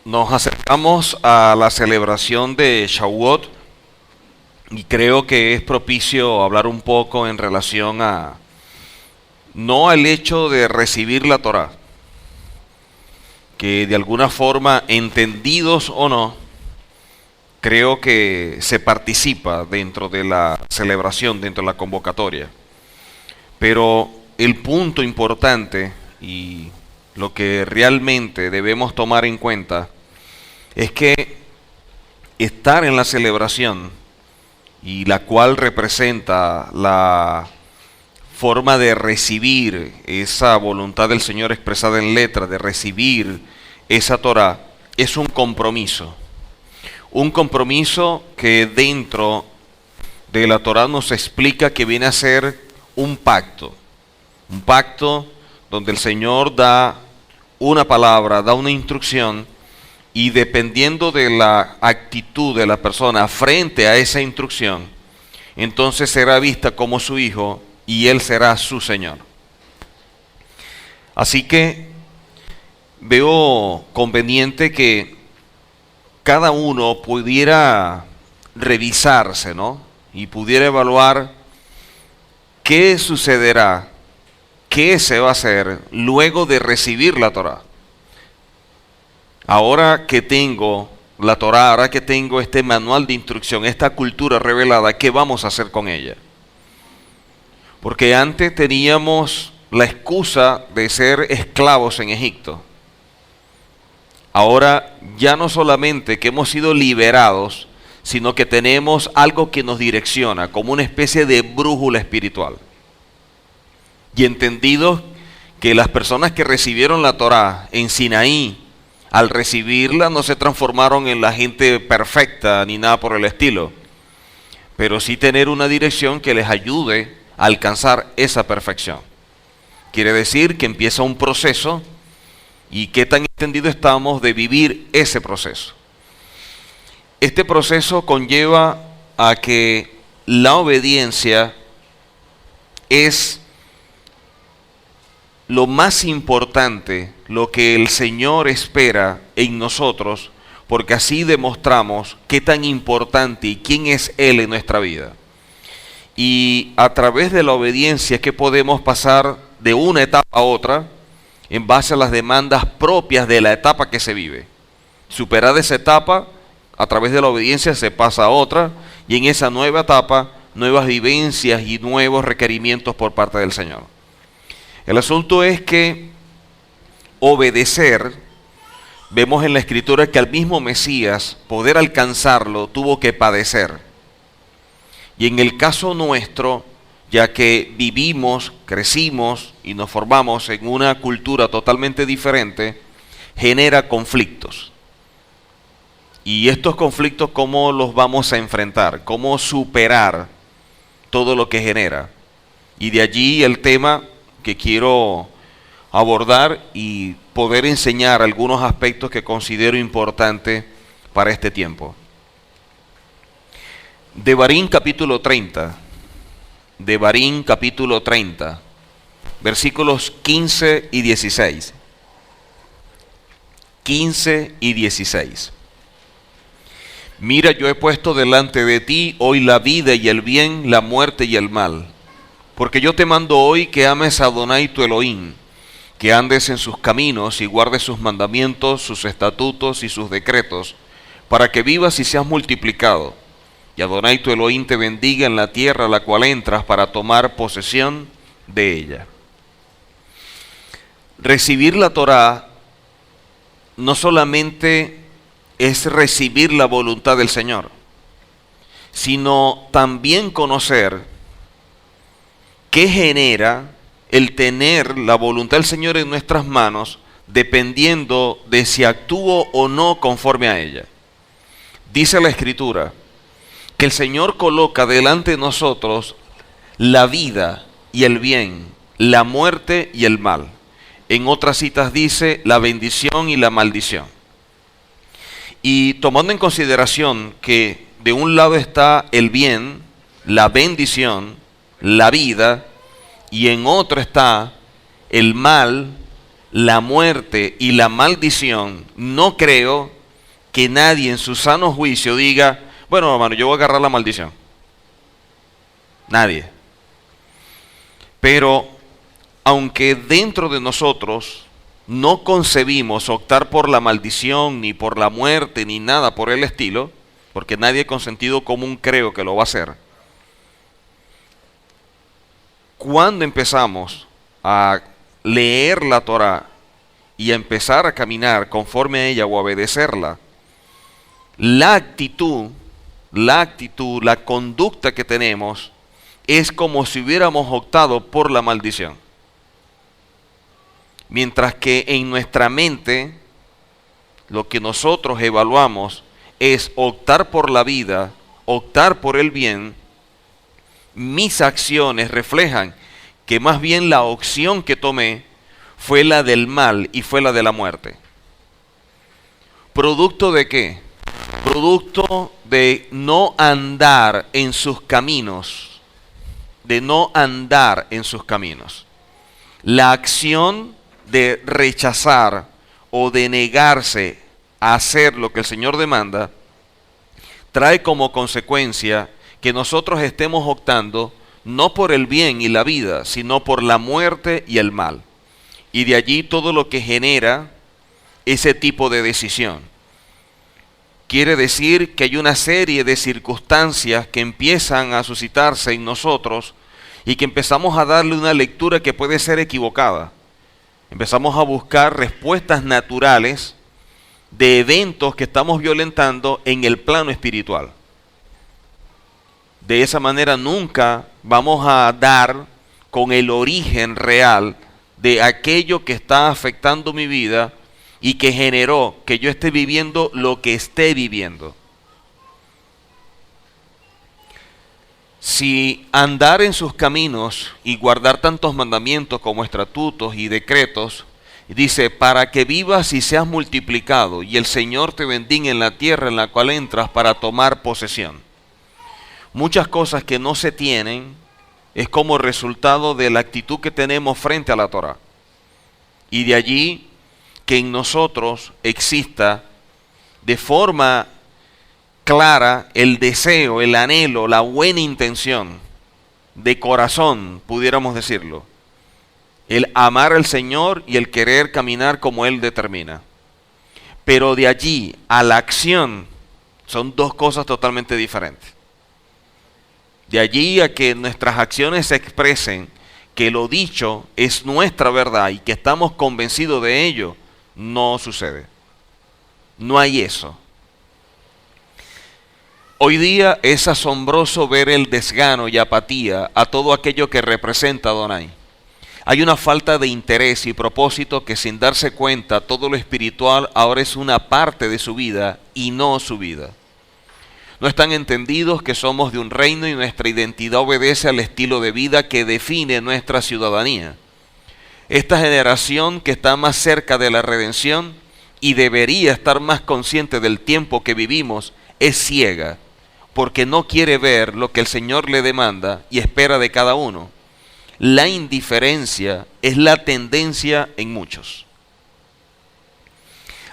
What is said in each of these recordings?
Nos acercamos a la celebración de Shavuot y creo que es propicio hablar un poco en relación a no al hecho de recibir la Torá, que de alguna forma, entendidos o no, creo que se participa dentro de la celebración, dentro de la convocatoria. Pero el punto importante y lo que realmente debemos tomar en cuenta es que estar en la celebración, y la cual representa la forma de recibir esa voluntad del Señor expresada en letra, de recibir esa Torá, es un compromiso. Un compromiso que dentro de la Torá nos explica que viene a ser un pacto. Un pacto donde el Señor da una palabra, da una instrucción, y dependiendo de la actitud de la persona frente a esa instrucción, entonces será vista como su hijo y él será su Señor. Así que veo conveniente que cada uno pudiera revisarse, ¿no? Y pudiera evaluar qué sucederá, qué se va a hacer luego de recibir la Torá. Ahora que tengo la Torá, ahora que tengo este manual de instrucción, esta cultura revelada, ¿qué vamos a hacer con ella? Porque antes teníamos la excusa de ser esclavos en Egipto. Ahora ya no solamente que hemos sido liberados, sino que tenemos algo que nos direcciona, como una especie de brújula espiritual. Y entendido que las personas que recibieron la Torá en Sinaí, al recibirla no se transformaron en la gente perfecta ni nada por el estilo, pero sí tener una dirección que les ayude a alcanzar esa perfección. Quiere decir que empieza un proceso, y qué tan entendido estamos de vivir ese proceso. Este proceso conlleva a que la obediencia es lo más importante, lo que el Señor espera en nosotros, porque así demostramos qué tan importante y quién es Él en nuestra vida. Y a través de la obediencia es que podemos pasar de una etapa a otra en base a las demandas propias de la etapa que se vive. Superada esa etapa, a través de la obediencia se pasa a otra, y en esa nueva etapa, nuevas vivencias y nuevos requerimientos por parte del Señor. El asunto es que obedecer, vemos en la Escritura que al mismo Mesías, poder alcanzarlo, tuvo que padecer. Y en el caso nuestro, ya que vivimos, crecimos y nos formamos en una cultura totalmente diferente, genera conflictos. Y estos conflictos, ¿cómo los vamos a enfrentar? ¿Cómo superar todo lo que genera? Y de allí el tema que quiero abordar y poder enseñar algunos aspectos que considero importantes para este tiempo. Devarim capítulo 30, Devarim capítulo 30, versículos 15 y 16. 15 y 16. Mira, yo he puesto delante de ti hoy la vida y el bien, la muerte y el mal. Porque yo te mando hoy que ames a Adonai tu Elohim, que andes en sus caminos y guardes sus mandamientos, sus estatutos y sus decretos, para que vivas y seas multiplicado. Y Adonai tu Elohim te bendiga en la tierra a la cual entras para tomar posesión de ella. Recibir la Torá no solamente es recibir la voluntad del Señor, sino también conocer qué genera el tener la voluntad del Señor en nuestras manos, dependiendo de si actúo o no conforme a ella. Dice la Escritura que el Señor coloca delante de nosotros la vida y el bien, la muerte y el mal. En otras citas dice la bendición y la maldición. Y tomando en consideración que de un lado está el bien, la bendición, la vida, y en otro está el mal, la muerte y la maldición, no creo que nadie en su sano juicio diga, bueno, hermano, yo voy a agarrar la maldición. Nadie. Pero aunque dentro de nosotros no concebimos optar por la maldición, ni por la muerte, ni nada por el estilo, porque nadie con sentido común creo que lo va a hacer, cuando empezamos a leer la Torá y a empezar a caminar conforme a ella o a obedecerla, la actitud, la conducta que tenemos es como si hubiéramos optado por la maldición. Mientras que en nuestra mente lo que nosotros evaluamos es optar por la vida, optar por el bien, mis acciones reflejan que más bien la opción que tomé fue la del mal y fue la de la muerte. ¿Producto de qué? Producto de no andar en sus caminos, de no andar en sus caminos. La acción de rechazar o de negarse a hacer lo que el Señor demanda trae como consecuencia que nosotros estemos optando no por el bien y la vida, sino por la muerte y el mal. Y de allí todo lo que genera ese tipo de decisión. Quiere decir que hay una serie de circunstancias que empiezan a suscitarse en nosotros y que empezamos a darle una lectura que puede ser equivocada. Empezamos a buscar respuestas naturales de eventos que estamos violentando en el plano espiritual. De esa manera nunca vamos a dar con el origen real de aquello que está afectando mi vida y que generó que yo esté viviendo lo que esté viviendo. Si andar en sus caminos y guardar tantos mandamientos como estatutos y decretos, dice, para que vivas y seas multiplicado y el Señor te bendiga en la tierra en la cual entras para tomar posesión. Muchas cosas que no se tienen es como resultado de la actitud que tenemos frente a la Torá. Y de allí que en nosotros exista de forma clara el deseo, el anhelo, la buena intención de corazón, pudiéramos decirlo, el amar al Señor y el querer caminar como Él determina. Pero de allí a la acción son dos cosas totalmente diferentes. De allí a que nuestras acciones se expresen que lo dicho es nuestra verdad y que estamos convencidos de ello, no sucede. No hay eso. Hoy día es asombroso ver el desgano y apatía a todo aquello que representa Adonai. Hay una falta de interés y propósito que sin darse cuenta todo lo espiritual ahora es una parte de su vida y no su vida. No están entendidos que somos de un reino y nuestra identidad obedece al estilo de vida que define nuestra ciudadanía. Esta generación que está más cerca de la redención y debería estar más consciente del tiempo que vivimos es ciega, porque no quiere ver lo que el Señor le demanda y espera de cada uno. La indiferencia es la tendencia en muchos.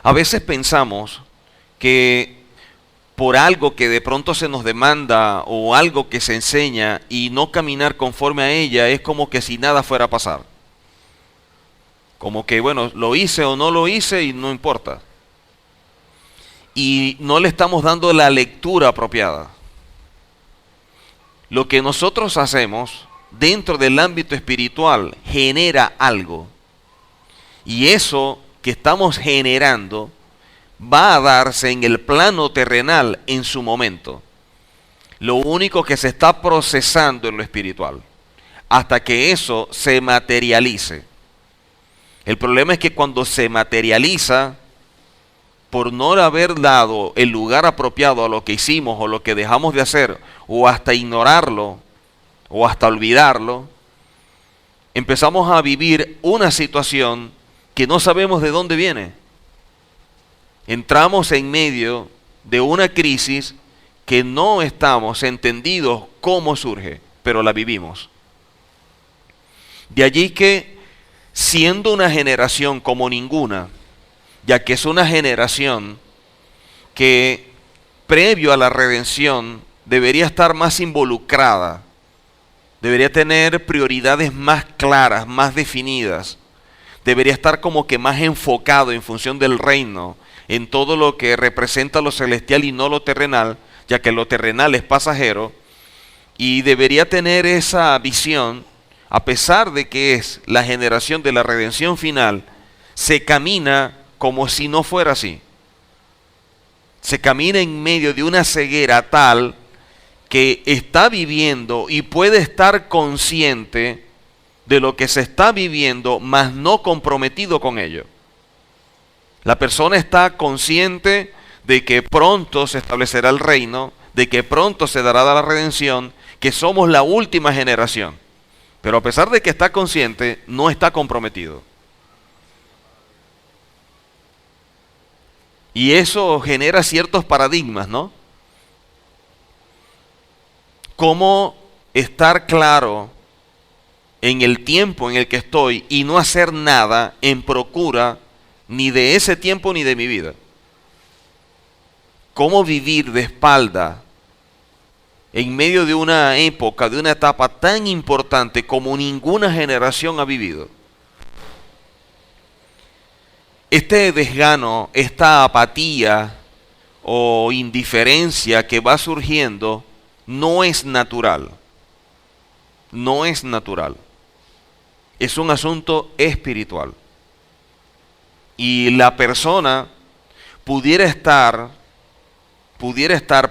A veces pensamos que por algo que de pronto se nos demanda o algo que se enseña y no caminar conforme a ella es como que si nada fuera a pasar. Como que, bueno, lo hice o no lo hice y no importa. Y no le estamos dando la lectura apropiada. Lo que nosotros hacemos dentro del ámbito espiritual genera algo. Y eso que estamos generando va a darse en el plano terrenal en su momento. Lo único que se está procesando en lo espiritual, hasta que eso se materialice. El problema es que cuando se materializa, por no haber dado el lugar apropiado a lo que hicimos o lo que dejamos de hacer, o hasta ignorarlo, o hasta olvidarlo, empezamos a vivir una situación que no sabemos de dónde viene. Entramos en medio de una crisis que no estamos entendidos cómo surge, pero la vivimos. De allí que siendo una generación como ninguna, ya que es una generación que previo a la redención debería estar más involucrada, debería tener prioridades más claras, más definidas, debería estar como que más enfocado en función del reino, en todo lo que representa lo celestial y no lo terrenal, ya que lo terrenal es pasajero, y debería tener esa visión, a pesar de que es la generación de la redención final, se camina como si no fuera así. Se camina en medio de una ceguera tal que está viviendo y puede estar consciente de lo que se está viviendo, mas no comprometido con ello. La persona está consciente de que pronto se establecerá el reino, de que pronto se dará la redención, que somos la última generación. Pero a pesar de que está consciente, no está comprometido. Y eso genera ciertos paradigmas, ¿no? Cómo estar claro en el tiempo en el que estoy y no hacer nada en procura ni de ese tiempo ni de mi vida. Cómo vivir de espalda en medio de una época, de una etapa tan importante como ninguna generación ha vivido. Este desgano, esta apatía o indiferencia que va surgiendo no es natural. No es natural. Es un asunto espiritual. Y la persona pudiera estar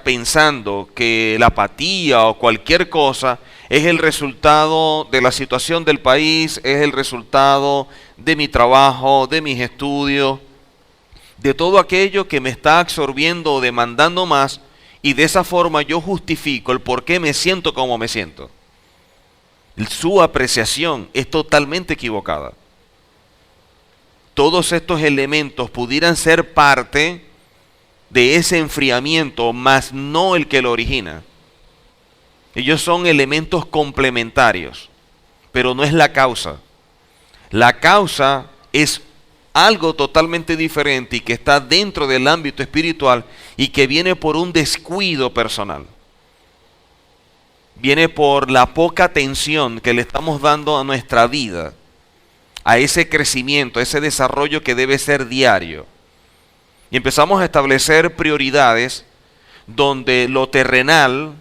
pensando que la apatía o cualquier cosa es el resultado de la situación del país, es el resultado de mi trabajo, de mis estudios, de todo aquello que me está absorbiendo o demandando más, y de esa forma yo justifico el por qué me siento como me siento. Su apreciación es totalmente equivocada. Todos estos elementos pudieran ser parte de ese enfriamiento, mas no el que lo origina. Ellos son elementos complementarios, pero no es la causa. La causa es algo totalmente diferente y que está dentro del ámbito espiritual y que viene por un descuido personal. Viene por la poca atención que le estamos dando a nuestra vida, a ese crecimiento, a ese desarrollo que debe ser diario. Y empezamos a establecer prioridades donde lo terrenal,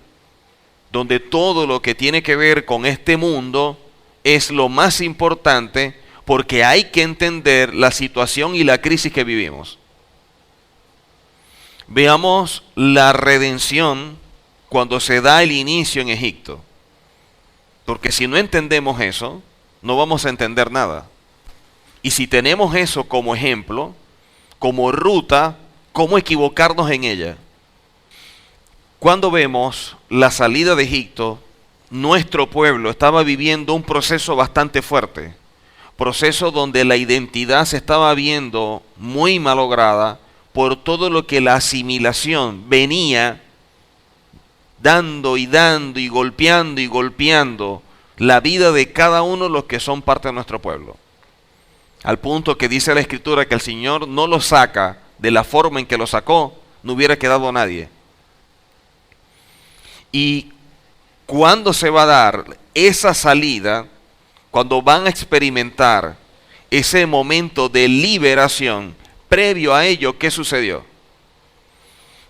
donde todo lo que tiene que ver con este mundo es lo más importante, porque hay que entender la situación y la crisis que vivimos. Veamos la redención cuando se da el inicio en Egipto. Porque si no entendemos eso, no vamos a entender nada. Y si tenemos eso como ejemplo, como ruta, ¿cómo equivocarnos en ella? Cuando vemos la salida de Egipto, nuestro pueblo estaba viviendo un proceso bastante fuerte. Proceso donde la identidad se estaba viendo muy malograda por todo lo que la asimilación venía dando y golpeando la vida de cada uno de los que son parte de nuestro pueblo. Al punto que dice la Escritura que el Señor no lo saca de la forma en que lo sacó, no hubiera quedado nadie. Y cuando se va a dar esa salida, cuando van a experimentar ese momento de liberación, previo a ello, ¿qué sucedió?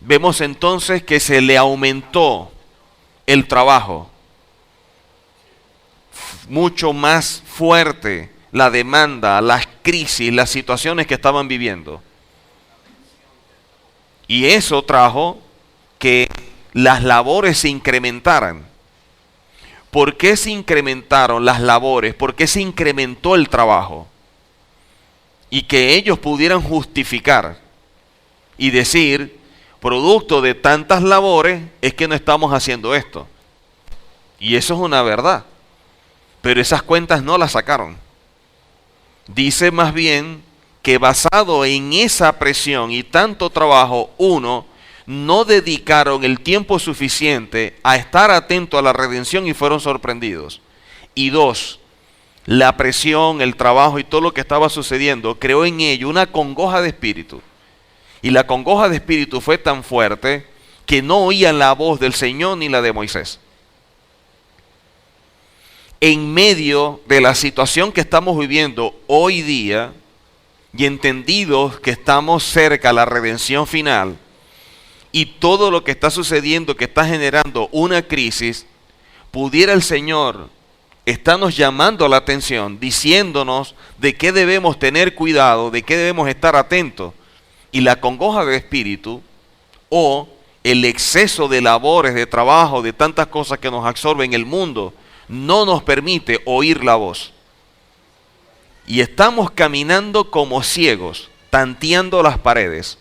Vemos entonces que se le aumentó el trabajo, mucho más fuerte la demanda, las crisis, las situaciones que estaban viviendo. Y eso trajo que las labores se incrementaran. ¿Por qué se incrementaron las labores? ¿Por qué se incrementó el trabajo? Y que ellos pudieran justificar y decir, producto de tantas labores, es que no estamos haciendo esto. Y eso es una verdad. Pero esas cuentas no las sacaron. Dice más bien que basado en esa presión y tanto trabajo, uno, no dedicaron el tiempo suficiente a estar atento a la redención y fueron sorprendidos. Y dos, la presión, el trabajo y todo lo que estaba sucediendo creó en ellos una congoja de espíritu. Y la congoja de espíritu fue tan fuerte que no oían la voz del Señor ni la de Moisés. En medio de la situación que estamos viviendo hoy día, y entendidos que estamos cerca a la redención final, y todo lo que está sucediendo, que está generando una crisis, pudiera el Señor estarnos llamando la atención, diciéndonos de qué debemos tener cuidado, de qué debemos estar atentos. Y la congoja de espíritu o el exceso de labores, de trabajo, de tantas cosas que nos absorben el mundo, no nos permite oír la voz. Y estamos caminando como ciegos, tanteando las paredes.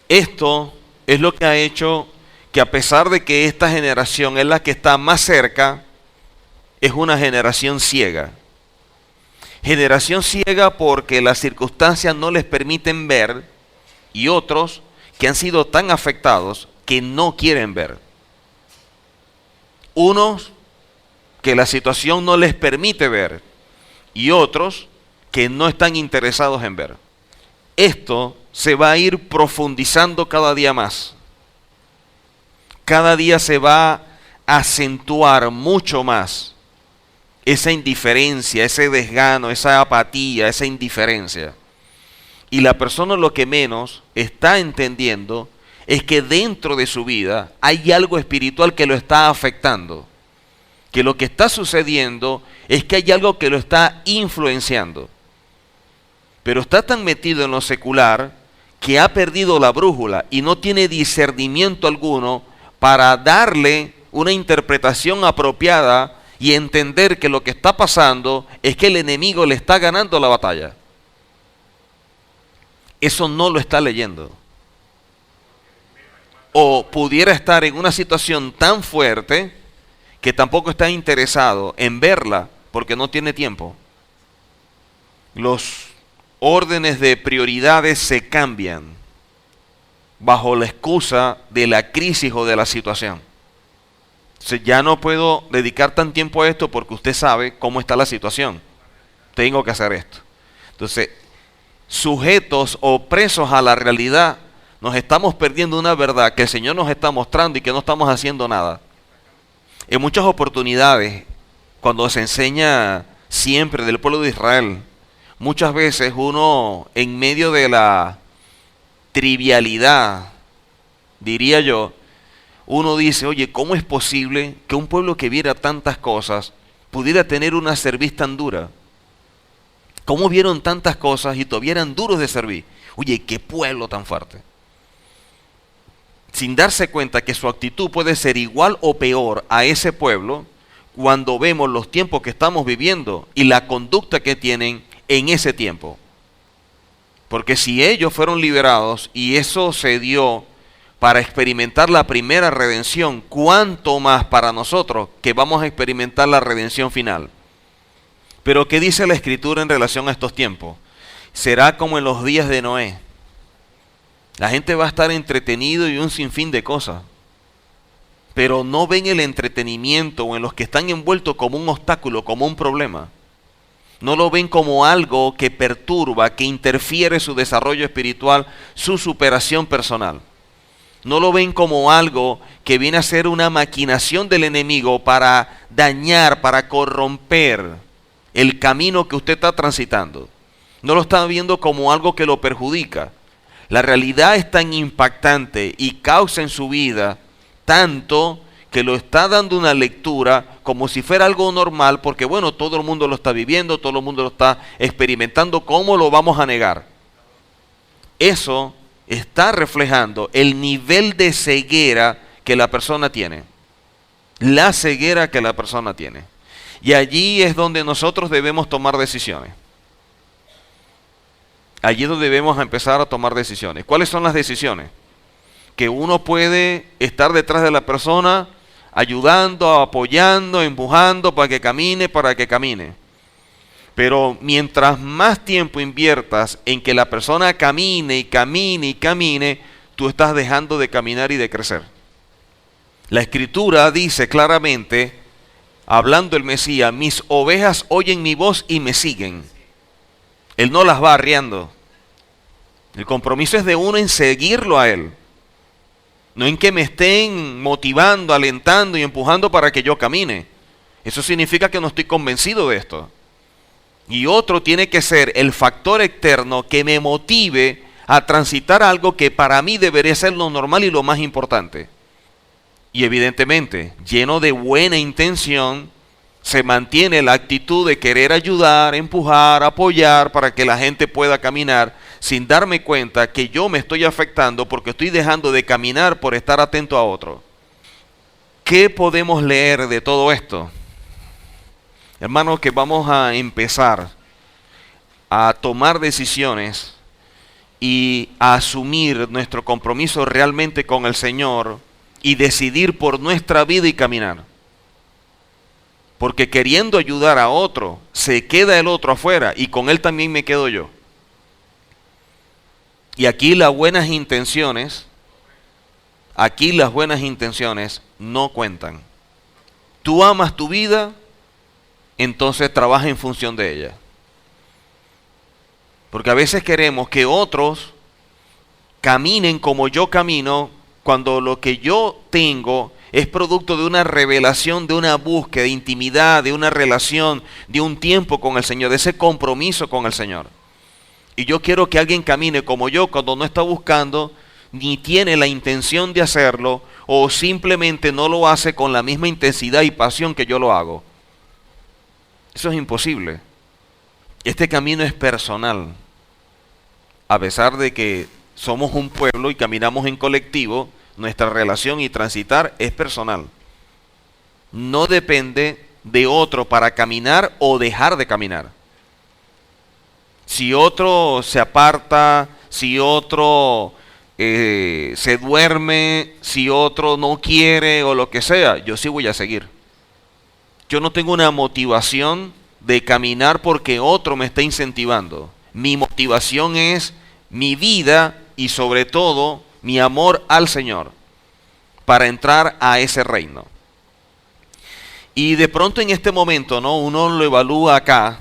Esto es lo que ha hecho que, a pesar de que esta generación es la que está más cerca, es una generación ciega. Generación ciega porque las circunstancias no les permiten ver, y otros que han sido tan afectados que no quieren ver. Unos que la situación no les permite ver, y otros que no están interesados en ver. Esto se va a ir profundizando cada día más. Cada día se va a acentuar mucho más esa indiferencia, ese desgano, esa apatía, esa indiferencia. Y la persona lo que menos está entendiendo es que dentro de su vida hay algo espiritual que lo está afectando. Que lo que está sucediendo es que hay algo que lo está influenciando. Pero está tan metido en lo secular que ha perdido la brújula y no tiene discernimiento alguno para darle una interpretación apropiada y entender que lo que está pasando es que el enemigo le está ganando la batalla. Eso no lo está leyendo. O pudiera estar en una situación tan fuerte que tampoco está interesado en verla porque no tiene tiempo. Los órdenes de prioridades se cambian bajo la excusa de la crisis o de la situación. Ya no puedo dedicar tan tiempo a esto porque usted sabe cómo está la situación. Tengo que hacer esto. Entonces, sujetos o presos a la realidad, nos estamos perdiendo una verdad que el Señor nos está mostrando y que no estamos haciendo nada. En muchas oportunidades, cuando se enseña siempre del pueblo de Israel, muchas veces uno, en medio de la trivialidad, diría yo, uno dice, oye, ¿cómo es posible que un pueblo que viera tantas cosas pudiera tener una cerviz tan dura? ¿Cómo vieron tantas cosas y todavía eran duros de servir? Oye, qué pueblo tan fuerte. Sin darse cuenta que su actitud puede ser igual o peor a ese pueblo cuando vemos los tiempos que estamos viviendo y la conducta que tienen en ese tiempo. Porque si ellos fueron liberados y eso se dio para experimentar la primera redención, ¿cuánto más para nosotros que vamos a experimentar la redención final? Pero ¿qué dice la Escritura en relación a estos tiempos? Será como en los días de Noé. La gente va a estar entretenido y un sinfín de cosas, pero no ven el entretenimiento o en los que están envueltos como un obstáculo, como un problema. No lo ven como algo que perturba, que interfiere su desarrollo espiritual, su superación personal. No lo ven como algo que viene a ser una maquinación del enemigo para dañar, para corromper el camino que usted está transitando. No lo están viendo como algo que lo perjudica. La realidad es tan impactante y causa en su vida tanto que lo está dando una lectura como si fuera algo normal, porque bueno, todo el mundo lo está viviendo, todo el mundo lo está experimentando, ¿cómo lo vamos a negar? Eso está reflejando el nivel de ceguera que la persona tiene. La ceguera que la persona tiene. Y allí es donde nosotros debemos tomar decisiones. Allí es donde debemos empezar a tomar decisiones. ¿Cuáles son las decisiones? Que uno puede estar detrás de la persona, ayudando, apoyando, empujando para que camine. Pero mientras más tiempo inviertas en que la persona camine y camine y camine, tú estás dejando de caminar y de crecer. La Escritura dice claramente hablando el Mesías, mis ovejas oyen mi voz y me siguen. Él no las va arriando. El compromiso es de uno en seguirlo a Él. No en que me estén motivando, alentando y empujando para que yo camine. Eso significa que no estoy convencido de esto. Y otro tiene que ser el factor externo que me motive a transitar algo que para mí debería ser lo normal y lo más importante. Y evidentemente, lleno de buena intención, se mantiene la actitud de querer ayudar, empujar, apoyar para que la gente pueda caminar sin darme cuenta que yo me estoy afectando porque estoy dejando de caminar por estar atento a otro. ¿Qué podemos leer de todo esto? Hermanos, que vamos a empezar a tomar decisiones y a asumir nuestro compromiso realmente con el Señor y decidir por nuestra vida y caminar. Porque queriendo ayudar a otro, se queda el otro afuera y con él también me quedo yo. Y aquí las buenas intenciones no cuentan. Tú amas tu vida, entonces trabaja en función de ella. Porque a veces queremos que otros caminen como yo camino, cuando lo que yo tengo es producto de una revelación, de una búsqueda, de intimidad, de una relación, de un tiempo con el Señor, de ese compromiso con el Señor. Y yo quiero que alguien camine como yo cuando no está buscando, ni tiene la intención de hacerlo, o simplemente no lo hace con la misma intensidad y pasión que yo lo hago. Eso es imposible. Este camino es personal. A pesar de que somos un pueblo y caminamos en colectivo, nuestra relación y transitar es personal. No depende de otro para caminar o dejar de caminar. Si otro se aparta, si otro se duerme, si otro no quiere o lo que sea, yo sí voy a seguir. Yo no tengo una motivación de caminar porque otro me está incentivando. Mi motivación es mi vida y sobre todo mi amor al Señor para entrar a ese reino. Y de pronto en este momento, ¿no? Uno lo evalúa acá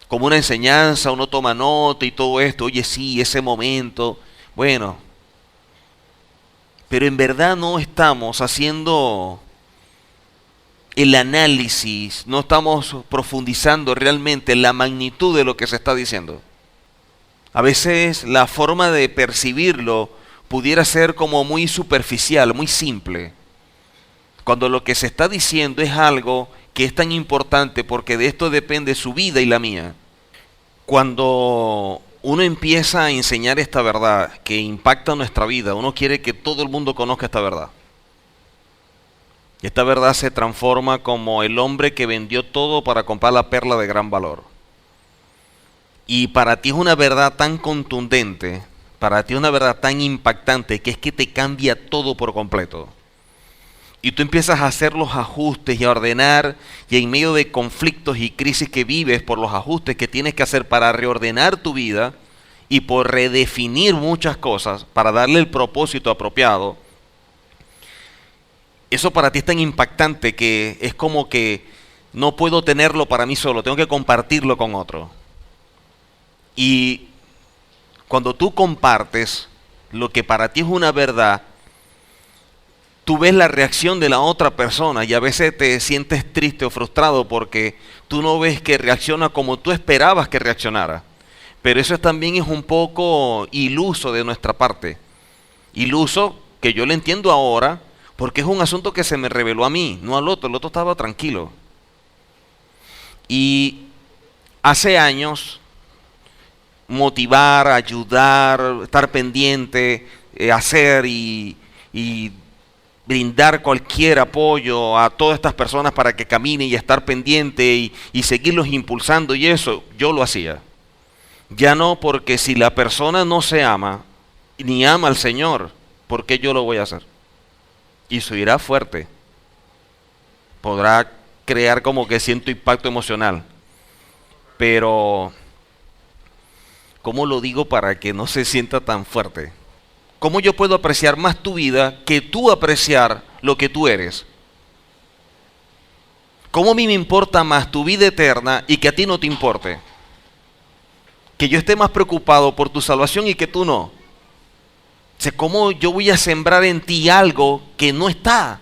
como una enseñanza, uno toma nota y todo esto. Oye, sí, ese momento, bueno. Pero en verdad no estamos haciendo el análisis, no estamos profundizando realmente en la magnitud de lo que se está diciendo. A veces la forma de percibirlo pudiera ser como muy superficial, muy simple, cuando lo que se está diciendo es algo que es tan importante porque de esto depende su vida y la mía. Cuando uno empieza a enseñar esta verdad que impacta nuestra vida, uno quiere que todo el mundo conozca esta verdad. Y esta verdad se transforma como el hombre que vendió todo para comprar la perla de gran valor. Y para ti es una verdad tan contundente, para ti es una verdad tan impactante, que es que te cambia todo por completo. Y tú empiezas a hacer los ajustes y a ordenar, y en medio de conflictos y crisis que vives por los ajustes que tienes que hacer para reordenar tu vida y por redefinir muchas cosas, para darle el propósito apropiado, eso para ti es tan impactante que es como que no puedo tenerlo para mí solo, tengo que compartirlo con otro. Y cuando tú compartes lo que para ti es una verdad, tú ves la reacción de la otra persona y a veces te sientes triste o frustrado porque tú no ves que reacciona como tú esperabas que reaccionara. Pero eso también es un poco iluso de nuestra parte. Iluso que yo lo entiendo ahora porque es un asunto que se me reveló a mí, no al otro. El otro estaba tranquilo. Y hace años, motivar, ayudar, estar pendiente, hacer y brindar cualquier apoyo a todas estas personas para que caminen y estar pendiente y seguirlos impulsando, y eso yo lo hacía. Ya no, porque si la persona no se ama ni ama al Señor, ¿por qué yo lo voy a hacer? Y se irá fuerte. Podrá crear como que siento impacto emocional. Pero ¿cómo lo digo para que no se sienta tan fuerte? ¿Cómo yo puedo apreciar más tu vida que tú apreciar lo que tú eres? ¿Cómo a mí me importa más tu vida eterna y que a ti no te importe? Que yo esté más preocupado por tu salvación y que tú no. O sea, ¿cómo yo voy a sembrar en ti algo que no está?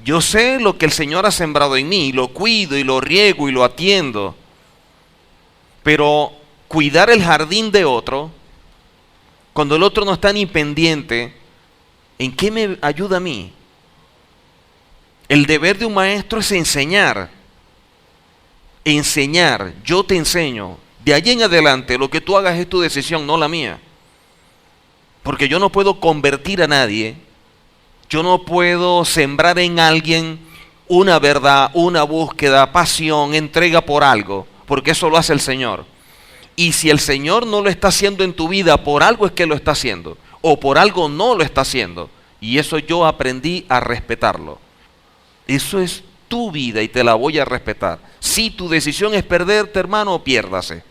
Yo sé lo que el Señor ha sembrado en mí, y lo cuido y lo riego y lo atiendo. Pero cuidar el jardín de otro, cuando el otro no está ni pendiente, ¿en qué me ayuda a mí? El deber de un maestro es enseñar. Enseñar, yo te enseño. De allí en adelante, lo que tú hagas es tu decisión, no la mía. Porque yo no puedo convertir a nadie. Yo no puedo sembrar en alguien una verdad, una búsqueda, pasión, entrega por algo. Porque eso lo hace el Señor. Y si el Señor no lo está haciendo en tu vida, por algo es que lo está haciendo. O por algo no lo está haciendo. Y eso yo aprendí a respetarlo. Eso es tu vida y te la voy a respetar. Si tu decisión es perderte, hermano, piérdase.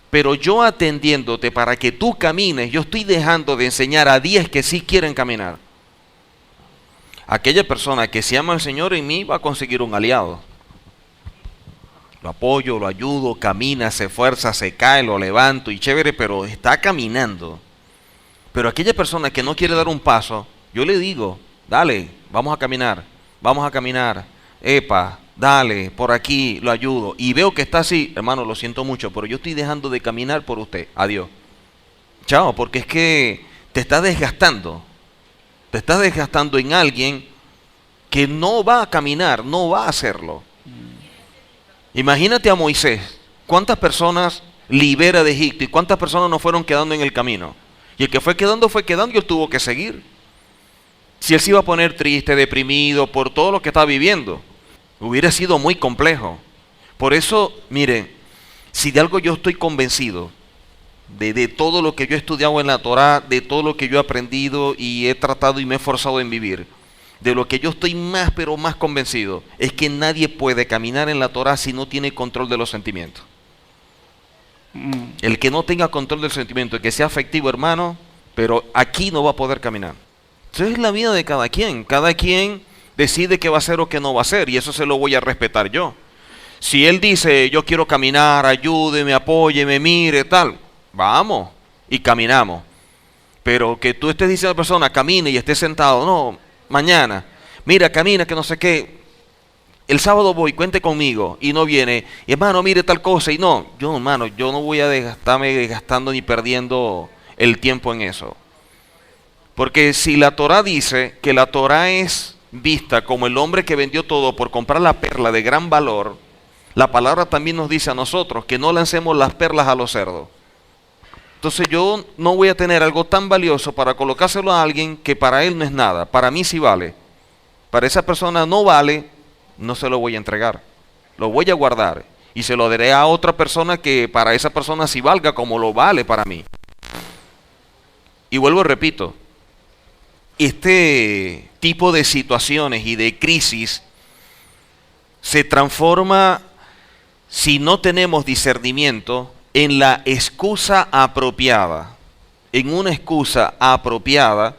Pero yo atendiéndote para que tú camines, yo estoy dejando de enseñar a 10 que sí quieren caminar. Aquella persona que se ama al Señor en mí va a conseguir un aliado. Lo apoyo, lo ayudo, camina, se esfuerza, se cae, lo levanto y chévere, pero está caminando. Pero aquella persona que no quiere dar un paso, yo le digo, dale, vamos a caminar, epa, dale, por aquí, lo ayudo. Y veo que está así, hermano, lo siento mucho, pero yo estoy dejando de caminar por usted, adiós. Chao, porque es que te estás desgastando en alguien que no va a caminar, no va a hacerlo. Imagínate a Moisés, cuántas personas libera de Egipto y cuántas personas no fueron quedando en el camino. Y el que fue quedando y él tuvo que seguir. Si él se iba a poner triste, deprimido por todo lo que estaba viviendo, hubiera sido muy complejo. Por eso, miren, si de algo yo estoy convencido, de todo lo que yo he estudiado en la Torá, de todo lo que yo he aprendido y he tratado y me he esforzado en vivir, de lo que yo estoy más pero más convencido, es que nadie puede caminar en la Torá si no tiene control de los sentimientos. El que no tenga control del sentimiento, el que sea afectivo, hermano, pero aquí no va a poder caminar. Entonces es la vida de cada quien decide qué va a hacer o qué no va a hacer, y eso se lo voy a respetar yo. Si él dice, yo quiero caminar, ayúdeme, apóyeme, mire, tal, vamos, y caminamos. Pero que tú estés diciendo a la persona, camine y esté sentado, no, mañana, mira, camina, que no sé qué, el sábado voy, cuente conmigo, y no viene, y hermano, mire tal cosa, y no, yo hermano, yo no voy a estarme gastando ni perdiendo el tiempo en eso. Porque si la Torá dice que la Torá es vista como el hombre que vendió todo por comprar la perla de gran valor, la palabra también nos dice a nosotros que no lancemos las perlas a los cerdos. Entonces yo no voy a tener algo tan valioso para colocárselo a alguien que para él no es nada, para mí sí vale. Para esa persona no vale, no se lo voy a entregar, lo voy a guardar y se lo daré a otra persona que para esa persona sí valga como lo vale para mí. Y vuelvo y repito, este tipo de situaciones y de crisis se transforma, si no tenemos discernimiento, en la excusa apropiada, en una excusa apropiada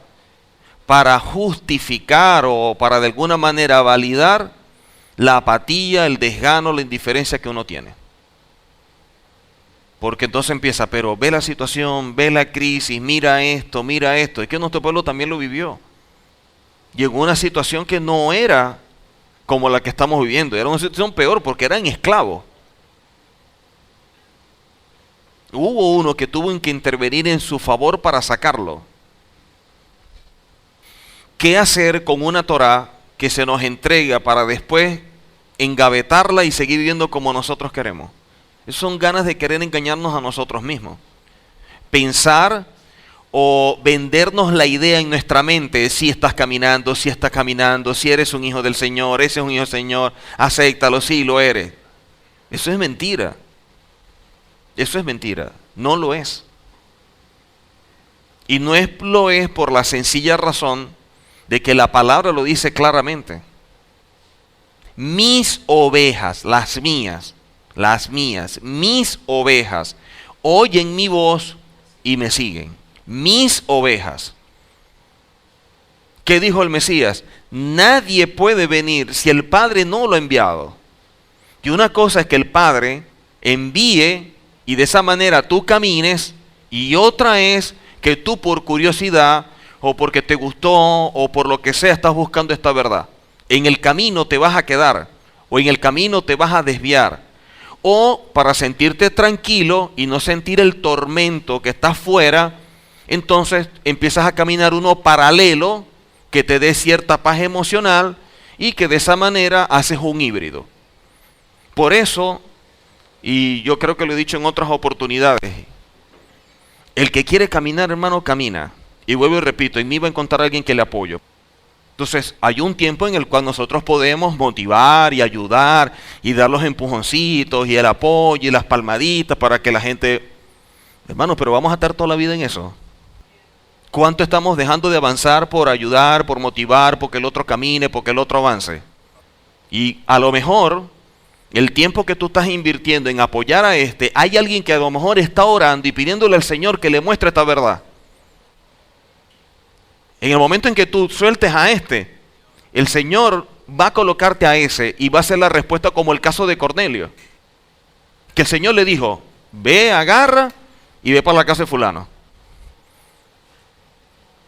para justificar o para de alguna manera validar la apatía, el desgano, la indiferencia que uno tiene. Porque entonces empieza, pero ve la situación, ve la crisis, mira esto. Es que nuestro pueblo también lo vivió. Llegó una situación que no era como la que estamos viviendo, era una situación peor porque eran esclavos. Hubo uno que tuvo que intervenir en su favor para sacarlo. ¿Qué hacer con una Torá que se nos entrega para después engavetarla y seguir viviendo como nosotros queremos? Esas son ganas de querer engañarnos a nosotros mismos. Pensar o vendernos la idea en nuestra mente, si estás caminando, si eres un hijo del Señor, ese es un hijo del Señor, acéptalo, sí, lo eres. Eso es mentira. Eso es mentira, no lo es. Y no lo es por la sencilla razón de que la palabra lo dice claramente. Mis ovejas, las mías, mis ovejas, oyen mi voz y me siguen. Mis ovejas. ¿Qué dijo el Mesías? Nadie puede venir si el Padre no lo ha enviado. Y una cosa es que el Padre envíe y de esa manera tú camines, y otra es que tú por curiosidad o porque te gustó o por lo que sea estás buscando esta verdad. En el camino te vas a quedar o en el camino te vas a desviar. O para sentirte tranquilo y no sentir el tormento que está afuera, entonces empiezas a caminar uno paralelo que te dé cierta paz emocional y que de esa manera haces un híbrido. Por eso, y yo creo que lo he dicho en otras oportunidades, el que quiere caminar, hermano, camina. Y vuelvo y repito, en mí va a encontrar a alguien que le apoye. Entonces, hay un tiempo en el cual nosotros podemos motivar y ayudar y dar los empujoncitos y el apoyo y las palmaditas para que la gente... Hermano, pero vamos a estar toda la vida en eso. ¿Cuánto estamos dejando de avanzar por ayudar, por motivar, porque el otro camine, porque el otro avance? Y a lo mejor, el tiempo que tú estás invirtiendo en apoyar a este, hay alguien que a lo mejor está orando y pidiéndole al Señor que le muestre esta verdad. En el momento en que tú sueltes a este, el Señor va a colocarte a ese y va a ser la respuesta como el caso de Cornelio. Que el Señor le dijo, ve, agarra y ve para la casa de fulano.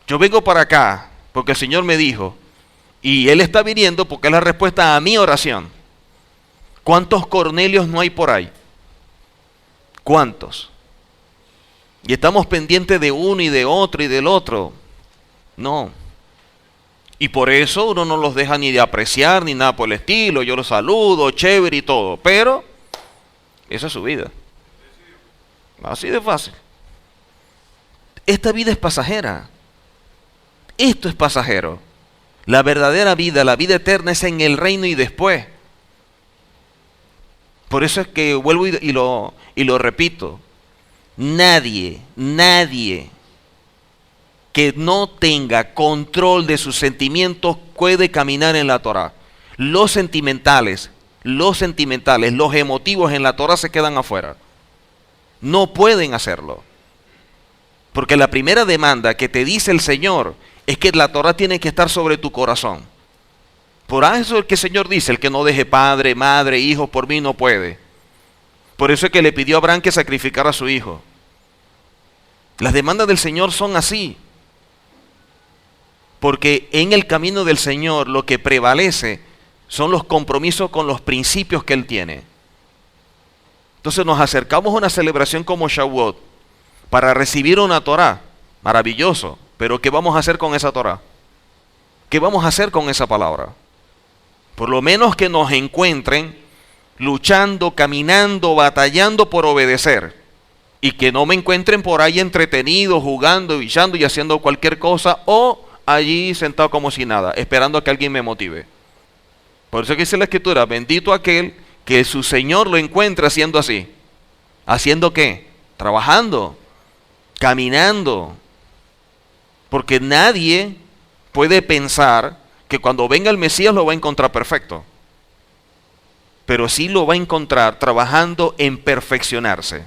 Yo vengo para acá porque el Señor me dijo, y Él está viniendo porque es la respuesta a mi oración. ¿Cuántos Cornelios no hay por ahí? ¿Cuántos? Y estamos pendientes de uno y de otro y del otro. No. Y por eso uno no los deja ni de apreciar ni nada por el estilo. Yo los saludo, chévere y todo. Pero esa es su vida. Así de fácil. Esta vida es pasajera. Esto es pasajero. La verdadera vida, la vida eterna es en el reino y después. Por eso es que vuelvo y lo repito. Nadie que no tenga control de sus sentimientos puede caminar en la Torá. Los sentimentales, los emotivos en la Torá se quedan afuera. No pueden hacerlo. Porque la primera demanda que te dice el Señor es que la Torá tiene que estar sobre tu corazón. Por eso es que el Señor dice, el que no deje padre, madre, hijos por mí no puede. Por eso es que le pidió a Abraham que sacrificara a su hijo. Las demandas del Señor son así. Porque en el camino del Señor lo que prevalece son los compromisos con los principios que Él tiene. Entonces nos acercamos a una celebración como Shavuot para recibir una Torá. Maravilloso. Pero ¿qué vamos a hacer con esa Torá? ¿Qué vamos a hacer con esa palabra? Por lo menos que nos encuentren luchando, caminando, batallando por obedecer. Y que no me encuentren por ahí entretenido, jugando, villando y haciendo cualquier cosa, o allí sentado como si nada, esperando a que alguien me motive. Por eso que dice la Escritura, bendito aquel que su Señor lo encuentre haciendo así. ¿Haciendo qué? Trabajando, caminando. Porque nadie puede pensar que cuando venga el Mesías lo va a encontrar perfecto. Pero sí lo va a encontrar trabajando en perfeccionarse,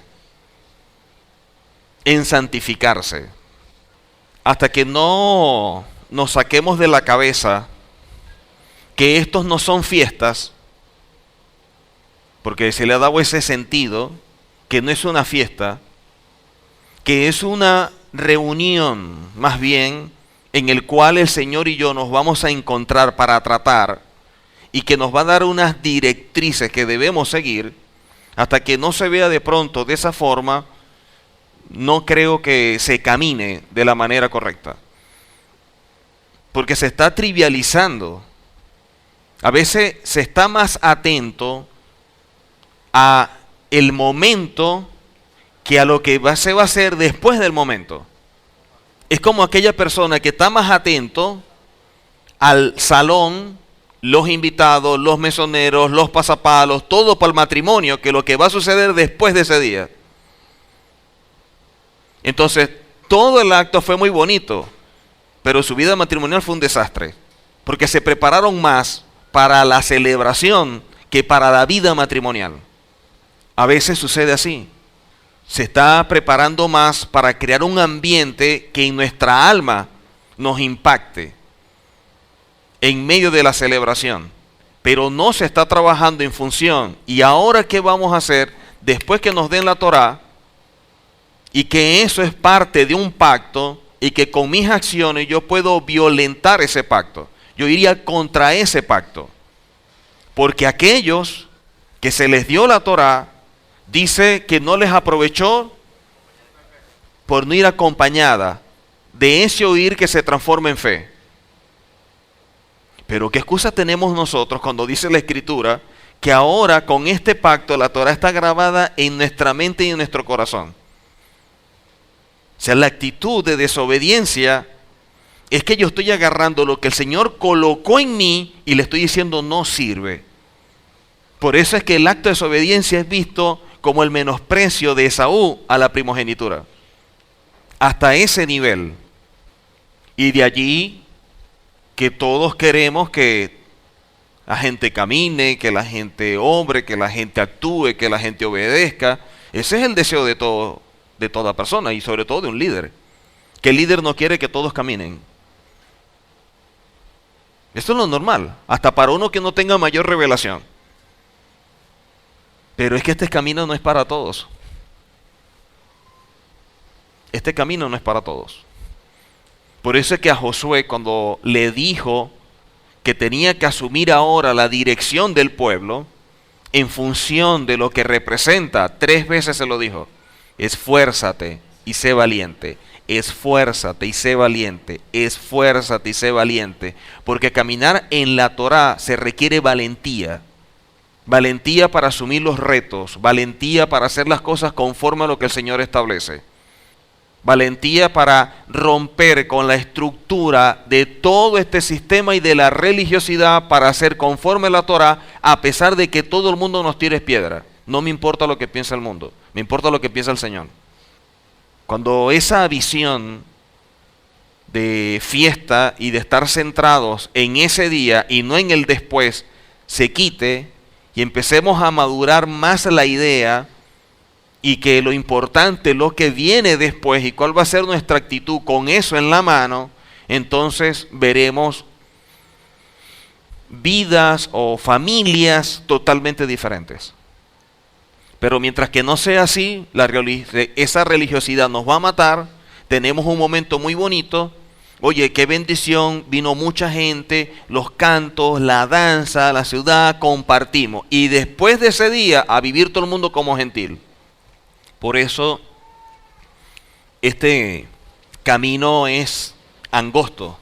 en santificarse. Hasta que no nos saquemos de la cabeza que estos no son fiestas, porque se le ha dado ese sentido, que no es una fiesta, que es una reunión más bien en el cual el Señor y yo nos vamos a encontrar para tratar y que nos va a dar unas directrices que debemos seguir. Hasta que no se vea de pronto de esa forma, no creo que se camine de la manera correcta, porque se está trivializando. A veces se está más atento a el momento que a lo que se va a hacer después del momento. Es como aquella persona que está más atento al salón, los invitados, los mesoneros, los pasapalos, todo para el matrimonio, que lo que va a suceder después de ese día. Entonces, todo el acto fue muy bonito, pero su vida matrimonial fue un desastre, porque se prepararon más para la celebración que para la vida matrimonial. A veces sucede así. Se está preparando más para crear un ambiente que en nuestra alma nos impacte en medio de la celebración. pero no se está trabajando en función. ¿Y ahora qué vamos a hacer después que nos den la Torá? Y que eso es parte de un pacto y que con mis acciones yo puedo violentar ese pacto. Yo iría contra ese pacto. Porque aquellos que se les dio la Torá, dice que no les aprovechó por no ir acompañada de ese oír que se transforma en fe. Pero ¿qué excusa tenemos nosotros cuando dice la Escritura que ahora con este pacto la Torá está grabada en nuestra mente y en nuestro corazón? O sea, la actitud de desobediencia es que yo estoy agarrando lo que el Señor colocó en mí y le estoy diciendo no sirve. Por eso es que el acto de desobediencia es visto como el menosprecio de Esaú a la primogenitura. Hasta ese nivel. Y de allí que todos queremos que la gente camine, que la gente obre, que la gente actúe, que la gente obedezca. Ese es el deseo de toda persona y sobre todo de un líder. Que el líder no quiere que todos caminen. Esto es lo normal, hasta para uno que no tenga mayor revelación. Pero es que este camino no es para todos. Este camino no es para todos. Por eso es que a Josué, cuando le dijo que tenía que asumir ahora la dirección del pueblo, en función de lo que representa, 3 veces se lo dijo: esfuérzate y sé valiente, esfuérzate y sé valiente, esfuérzate y sé valiente, porque caminar en la Torá se requiere valentía. Valentía para asumir los retos, valentía para hacer las cosas conforme a lo que el Señor establece. Valentía para romper con la estructura de todo este sistema y de la religiosidad para hacer conforme a la Torá, a pesar de que todo el mundo nos tire piedra. No me importa lo que piensa el mundo, me importa lo que piensa el Señor. Cuando esa visión de fiesta y de estar centrados en ese día y no en el después se quite, y empecemos a madurar más la idea y que lo importante, lo que viene después y cuál va a ser nuestra actitud con eso en la mano, entonces veremos vidas o familias totalmente diferentes. Pero mientras que no sea así, esa religiosidad nos va a matar. Tenemos un momento muy bonito. Oye, qué bendición, vino mucha gente, los cantos, la danza, la ciudad, compartimos. Y después de ese día, a vivir todo el mundo como gentil. Por eso, este camino es angosto.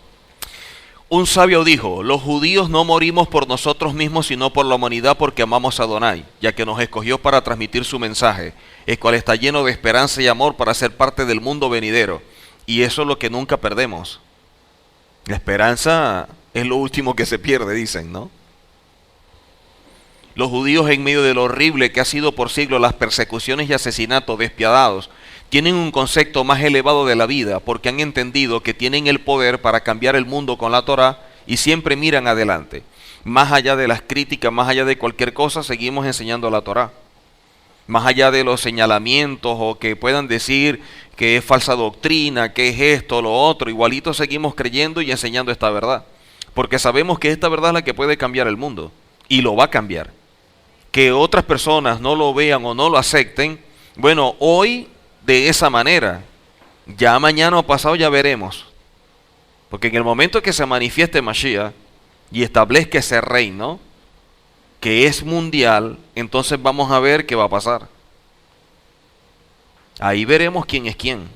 Un sabio dijo: los judíos no morimos por nosotros mismos, sino por la humanidad, porque amamos a Adonai, ya que nos escogió para transmitir su mensaje, el cual está lleno de esperanza y amor para ser parte del mundo venidero. Y eso es lo que nunca perdemos. La esperanza es lo último que se pierde, dicen, ¿no? Los judíos, en medio de lo horrible que ha sido por siglos las persecuciones y asesinatos despiadados, tienen un concepto más elevado de la vida, porque han entendido que tienen el poder para cambiar el mundo con la Torá y siempre miran adelante. Más allá de las críticas, más allá de cualquier cosa, seguimos enseñando la Torá. Más allá de los señalamientos o que puedan decir que es falsa doctrina, que es esto o lo otro, igualito seguimos creyendo y enseñando esta verdad. Porque sabemos que esta verdad es la que puede cambiar el mundo y lo va a cambiar. Que otras personas no lo vean o no lo acepten, bueno, hoy de esa manera, ya mañana o pasado ya veremos. Porque en el momento que se manifieste Mashiach y establezca ese reino, que es mundial, entonces vamos a ver qué va a pasar. Ahí veremos quién es quién.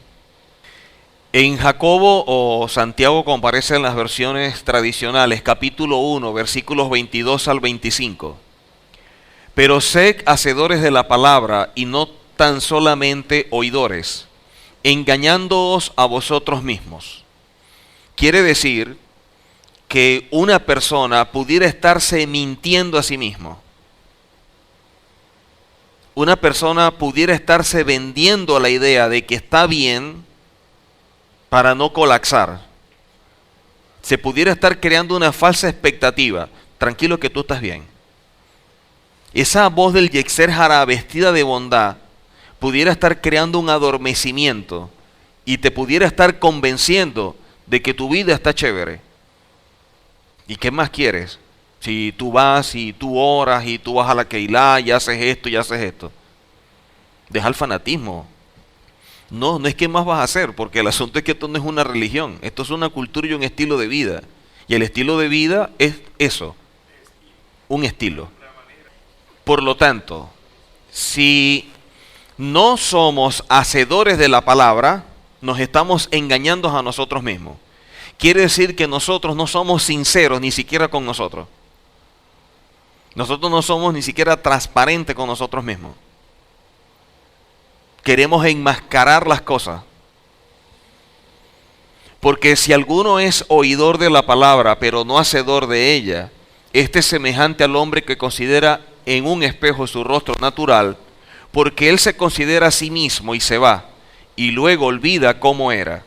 En Jacobo o Santiago, como aparece en las versiones tradicionales, capítulo 1, versículos 22 al 25. Pero sed hacedores de la palabra y no tan solamente oidores, engañándoos a vosotros mismos. Quiere decir que una persona pudiera estarse mintiendo a sí mismo. Una persona pudiera estarse vendiendo la idea de que está bien para no colapsar. Se pudiera estar creando una falsa expectativa. Tranquilo que tú estás bien. Esa voz del Yetzer Hará vestida de bondad pudiera estar creando un adormecimiento y te pudiera estar convenciendo de que tu vida está chévere. ¿Y qué más quieres? Si tú vas y tú oras y tú vas a la Keilah y haces esto y haces esto. Deja el fanatismo. No, no es que más vas a hacer, porque el asunto es que esto no es una religión. Esto es una cultura y un estilo de vida. Y el estilo de vida es eso, un estilo. Por lo tanto, si no somos hacedores de la palabra, nos estamos engañando a nosotros mismos. Quiere decir que nosotros no somos sinceros ni siquiera con nosotros. Nosotros no somos ni siquiera transparentes con nosotros mismos. Queremos enmascarar las cosas. Porque si alguno es oidor de la palabra, pero no hacedor de ella, este es semejante al hombre que considera en un espejo su rostro natural, porque él se considera a sí mismo y se va, y luego olvida cómo era.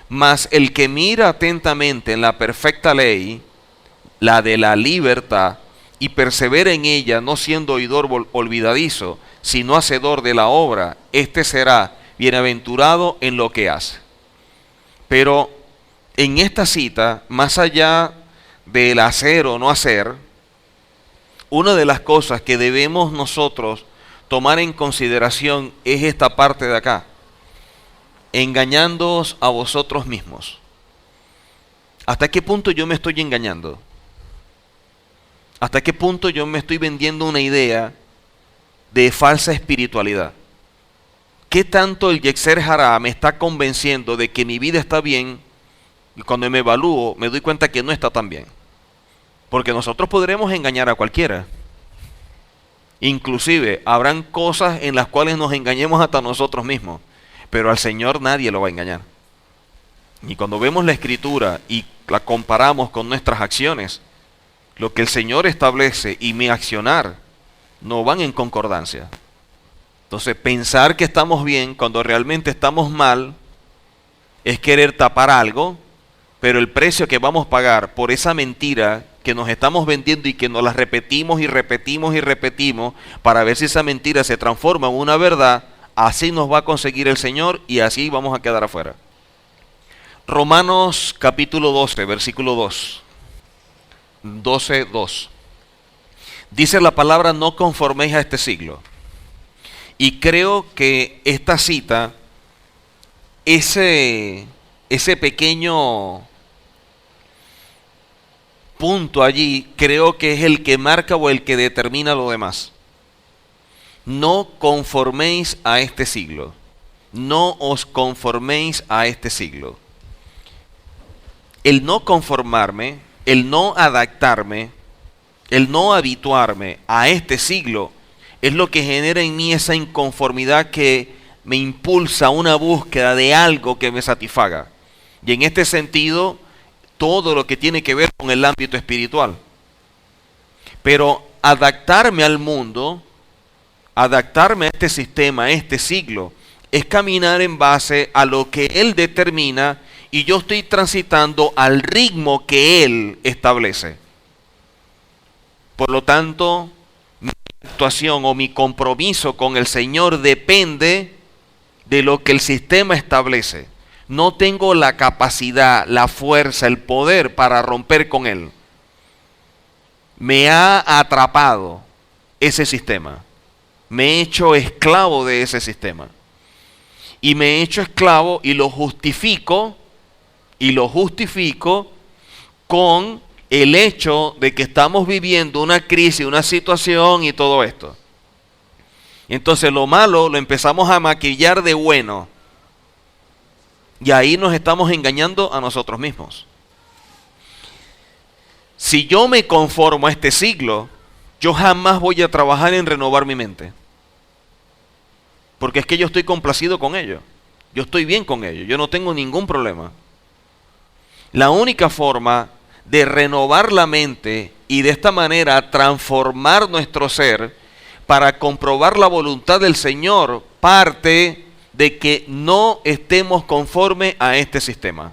Mas el que mira atentamente en la perfecta ley, la de la libertad, y persevera en ella, no siendo oidor olvidadizo, sino hacedor de la obra, este será bienaventurado en lo que hace. Pero en esta cita, más allá del hacer o no hacer, una de las cosas que debemos nosotros tomar en consideración es esta parte de acá. Engañándoos a vosotros mismos. ¿Hasta qué punto yo me estoy engañando? ¿Hasta qué punto yo me estoy vendiendo una idea de falsa espiritualidad? ¿Qué tanto el Yetzer Hará me está convenciendo de que mi vida está bien y cuando me evalúo me doy cuenta que no está tan bien? Porque nosotros podremos engañar a cualquiera. Inclusive habrán cosas en las cuales nos engañemos hasta nosotros mismos, pero al Señor nadie lo va a engañar. Y cuando vemos la Escritura y la comparamos con nuestras acciones, lo que el Señor establece y mi accionar no van en concordancia. Entonces, pensar que estamos bien cuando realmente estamos mal es querer tapar algo, pero el precio que vamos a pagar por esa mentira que nos estamos vendiendo y que nos la repetimos y repetimos y repetimos para ver si esa mentira se transforma en una verdad, así nos va a conseguir el Señor y así vamos a quedar afuera. Romanos capítulo 12, versículo 2. 12:2. Dice la palabra: no conforméis a este siglo. Y creo que esta cita, ese pequeño punto allí, creo que es el que marca o el que determina lo demás. No conforméis a este siglo. No os conforméis a este siglo. El no conformarme, el no adaptarme, el no habituarme a este siglo es lo que genera en mí esa inconformidad que me impulsa a una búsqueda de algo que me satisfaga. Y en este sentido, todo lo que tiene que ver con el ámbito espiritual. Pero adaptarme al mundo, adaptarme a este sistema, a este siglo, es caminar en base a lo que Él determina y yo estoy transitando al ritmo que Él establece. Por lo tanto, mi actuación o mi compromiso con el Señor depende de lo que el sistema establece. No tengo la capacidad, la fuerza, el poder para romper con Él. Me ha atrapado ese sistema. Me he hecho esclavo de ese sistema. Y me he hecho esclavo y lo justifico con el hecho de que estamos viviendo una crisis, una situación y todo esto. Entonces lo malo lo empezamos a maquillar de bueno. Y ahí nos estamos engañando a nosotros mismos. Si yo me conformo a este siglo, yo jamás voy a trabajar en renovar mi mente. Porque es que yo estoy complacido con ello. Yo estoy bien con ello. Yo no tengo ningún problema. La única forma de renovar la mente y de esta manera transformar nuestro ser para comprobar la voluntad del Señor parte de que no estemos conforme a este sistema.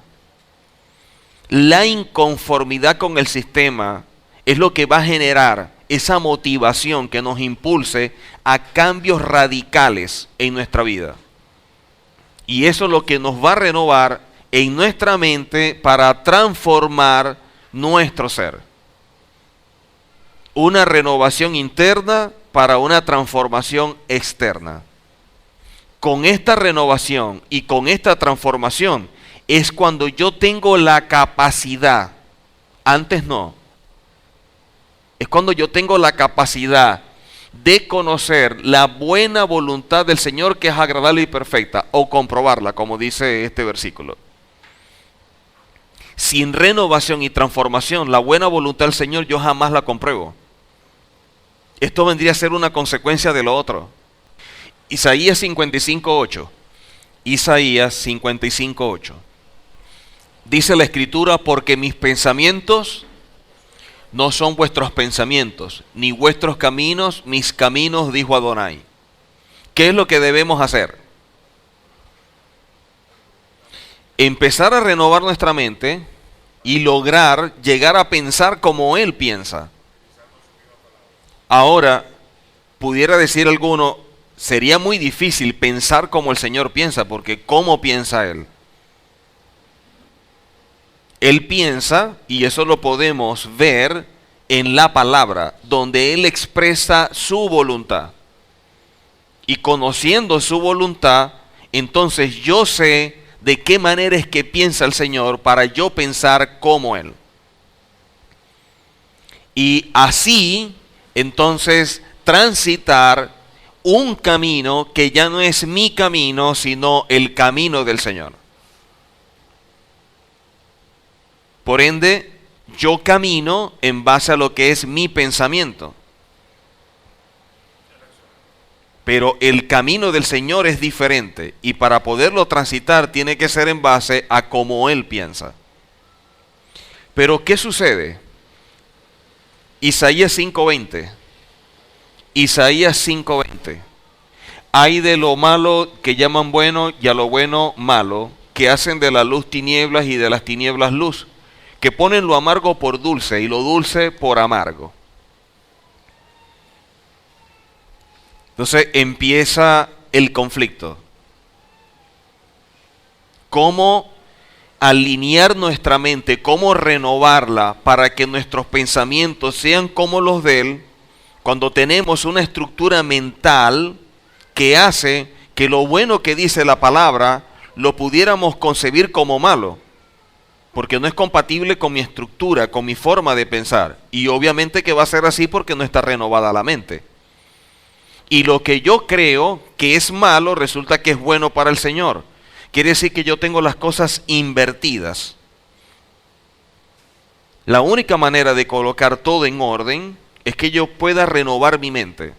La inconformidad con el sistema es lo que va a generar esa motivación que nos impulse a cambios radicales en nuestra vida. Y eso es lo que nos va a renovar en nuestra mente para transformar nuestro ser. Una renovación interna para una transformación externa. Con esta renovación y con esta transformación es cuando yo tengo la capacidad, antes no, es cuando yo tengo la capacidad de conocer la buena voluntad del Señor, que es agradable y perfecta, o comprobarla, como dice este versículo. Sin renovación y transformación, la buena voluntad del Señor yo jamás la compruebo. Esto vendría a ser una consecuencia de lo otro. Isaías 55:8. Isaías 55:8. Dice la Escritura: porque mis pensamientos no son vuestros pensamientos, ni vuestros caminos, mis caminos, dijo Adonai. ¿Qué es lo que debemos hacer? Empezar a renovar nuestra mente y lograr llegar a pensar como Él piensa. Ahora, pudiera decir alguno, sería muy difícil pensar como el Señor piensa, porque ¿cómo piensa Él? Él piensa, y eso lo podemos ver en la palabra, donde Él expresa su voluntad. Y conociendo su voluntad, entonces yo sé de qué manera es que piensa el Señor para yo pensar como Él. Y así, entonces, transitar un camino que ya no es mi camino, sino el camino del Señor. Por ende, yo camino en base a lo que es mi pensamiento. Pero el camino del Señor es diferente, y para poderlo transitar tiene que ser en base a cómo Él piensa. Pero ¿qué sucede? Isaías 5:20. Isaías 5:20. Hay de lo malo que llaman bueno y a lo bueno malo, que hacen de la luz tinieblas y de las tinieblas luz, que ponen lo amargo por dulce y lo dulce por amargo. Entonces empieza el conflicto. ¿Cómo alinear nuestra mente? ¿Cómo renovarla para que nuestros pensamientos sean como los de Él, cuando tenemos una estructura mental que hace que lo bueno que dice la palabra lo pudiéramos concebir como malo? Porque no es compatible con mi estructura, con mi forma de pensar. Y obviamente que va a ser así porque no está renovada la mente. Y lo que yo creo que es malo, resulta que es bueno para el Señor. Quiere decir que yo tengo las cosas invertidas. La única manera de colocar todo en orden es que yo pueda renovar mi mente.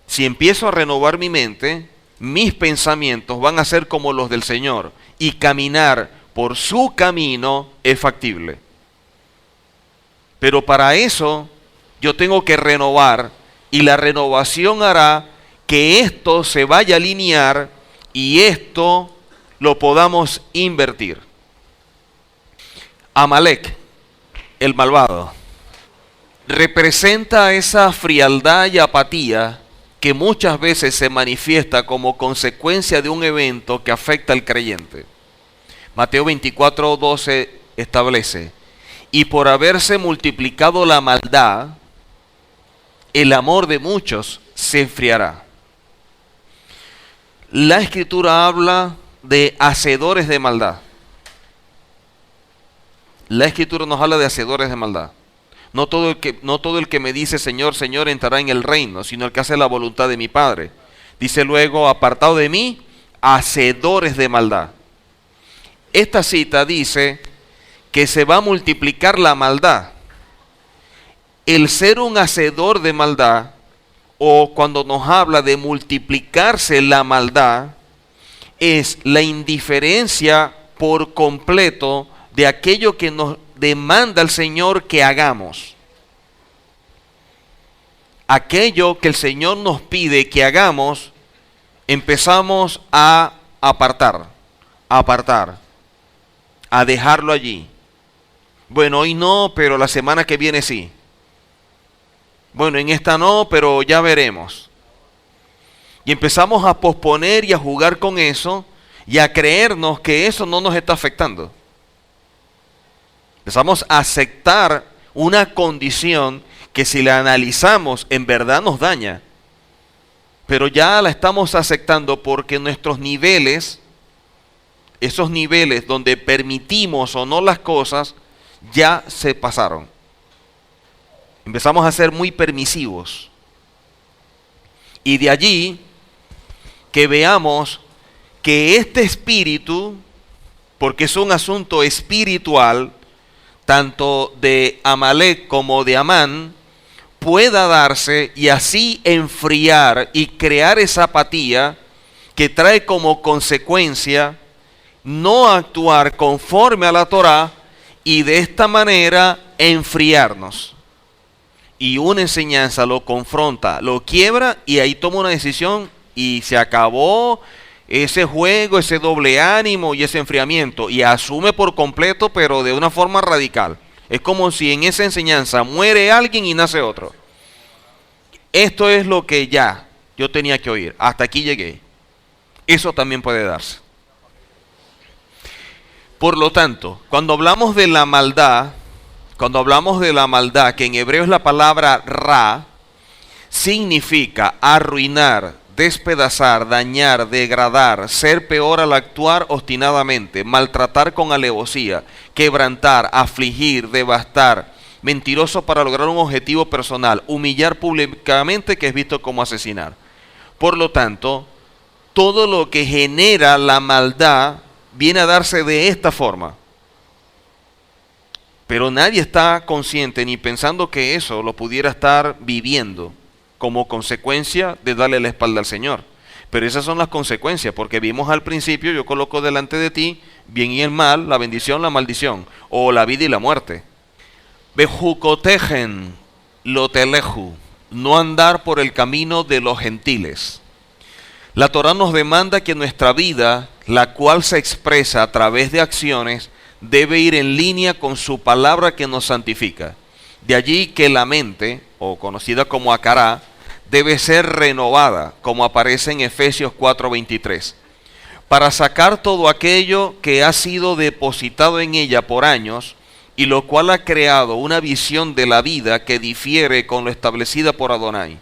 Si empiezo a renovar mi mente, mis pensamientos van a ser como los del Señor. Y caminar por su camino es factible. Pero para eso yo tengo que renovar, y la renovación hará que esto se vaya a alinear y esto lo podamos invertir. Amalek, el malvado, representa esa frialdad y apatía que muchas veces se manifiesta como consecuencia de un evento que afecta al creyente. Mateo 24:12 establece: y por haberse multiplicado la maldad, el amor de muchos se enfriará. La Escritura habla de hacedores de maldad. La Escritura nos habla de hacedores de maldad. No todo el que me dice Señor, Señor entrará en el reino, sino el que hace la voluntad de mi Padre. Dice luego: apartado de mí, hacedores de maldad. Esta cita dice que se va a multiplicar la maldad. El ser un hacedor de maldad, o cuando nos habla de multiplicarse la maldad, es la indiferencia por completo de aquello que nos demanda el Señor que hagamos. Aquello que el Señor nos pide que hagamos, empezamos a apartar, a dejarlo allí. Bueno, hoy no, pero la semana que viene sí. Bueno, en esta no, pero ya veremos. Y empezamos a posponer y a jugar con eso y a creernos que eso no nos está afectando. Empezamos a aceptar una condición que si la analizamos en verdad nos daña. Pero ya la estamos aceptando porque nuestros niveles, esos niveles donde permitimos o no las cosas, ya se pasaron. Empezamos a ser muy permisivos. Y de allí que veamos que este espíritu, porque es un asunto espiritual, tanto de Amalek como de Amán, pueda darse y así enfriar y crear esa apatía que trae como consecuencia no actuar conforme a la Torá y de esta manera enfriarnos. Y una enseñanza lo confronta, lo quiebra y ahí toma una decisión y se acabó ese juego, ese doble ánimo y ese enfriamiento y asume por completo, pero de una forma radical. Es como si en esa enseñanza muere alguien y nace otro. Esto es lo que ya yo tenía que oír. Hasta aquí llegué. Eso también puede darse. Por lo tanto, cuando hablamos de la maldad, que en hebreo es la palabra ra, significa arruinar, despedazar, dañar, degradar, ser peor al actuar obstinadamente, maltratar con alevosía, quebrantar, afligir, devastar, mentiroso para lograr un objetivo personal, humillar públicamente, que es visto como asesinar. Por lo tanto, todo lo que genera la maldad viene a darse de esta forma. Pero nadie está consciente ni pensando que eso lo pudiera estar viviendo como consecuencia de darle la espalda al Señor. Pero esas son las consecuencias, porque vimos al principio, yo coloco delante de ti bien y el mal, la bendición, la maldición, o la vida y la muerte. Bejucotejen loteleju, no andar por el camino de los gentiles. La Torá nos demanda que nuestra vida, la cual se expresa a través de acciones, debe ir en línea con su palabra que nos santifica. De allí que la mente, o conocida como acará, debe ser renovada, como aparece en Efesios 4:23, para sacar todo aquello que ha sido depositado en ella por años, y lo cual ha creado una visión de la vida que difiere con lo establecida por Adonai.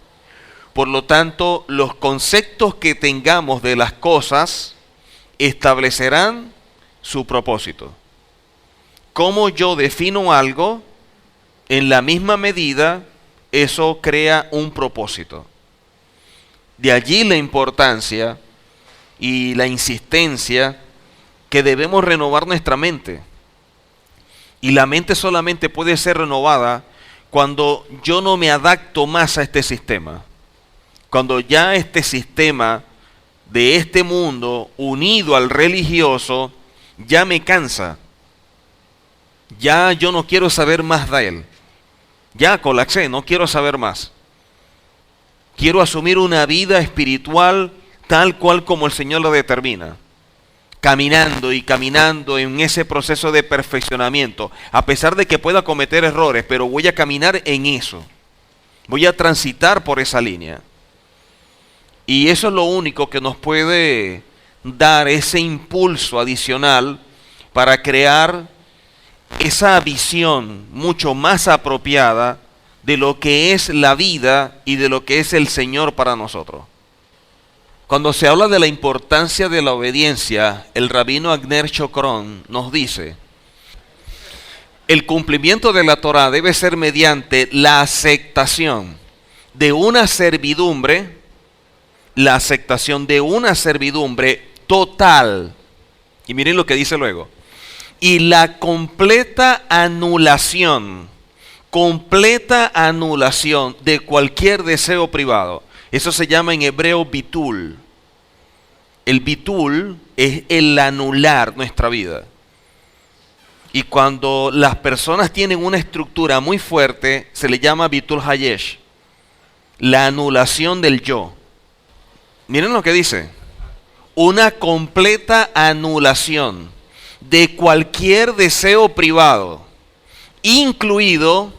Por lo tanto, los conceptos que tengamos de las cosas establecerán su propósito. Cómo yo defino algo, en la misma medida, eso crea un propósito. De allí la importancia y la insistencia que debemos renovar nuestra mente. Y la mente solamente puede ser renovada cuando yo no me adapto más a este sistema. Cuando ya este sistema de este mundo unido al religioso ya me cansa. Ya yo no quiero saber más de él. Ya colapsé, no quiero saber más. Quiero asumir una vida espiritual tal cual como el Señor lo determina. Caminando y caminando en ese proceso de perfeccionamiento. A pesar de que pueda cometer errores, pero voy a caminar en eso. Voy a transitar por esa línea. Y eso es lo único que nos puede dar ese impulso adicional para crear esa visión mucho más apropiada de lo que es la vida y de lo que es el Señor para nosotros. Cuando se habla de la importancia de la obediencia, el rabino Agner Chokron nos dice: el cumplimiento de la Torá debe ser mediante la aceptación de una servidumbre, total. Y miren lo que dice luego. Y la completa anulación de cualquier deseo privado. Eso se llama en hebreo bitul. El bitul es el anular nuestra vida. Y cuando las personas tienen una estructura muy fuerte, se le llama bitul hayesh. La anulación del yo. Miren lo que dice. Una completa anulación de cualquier deseo privado, incluido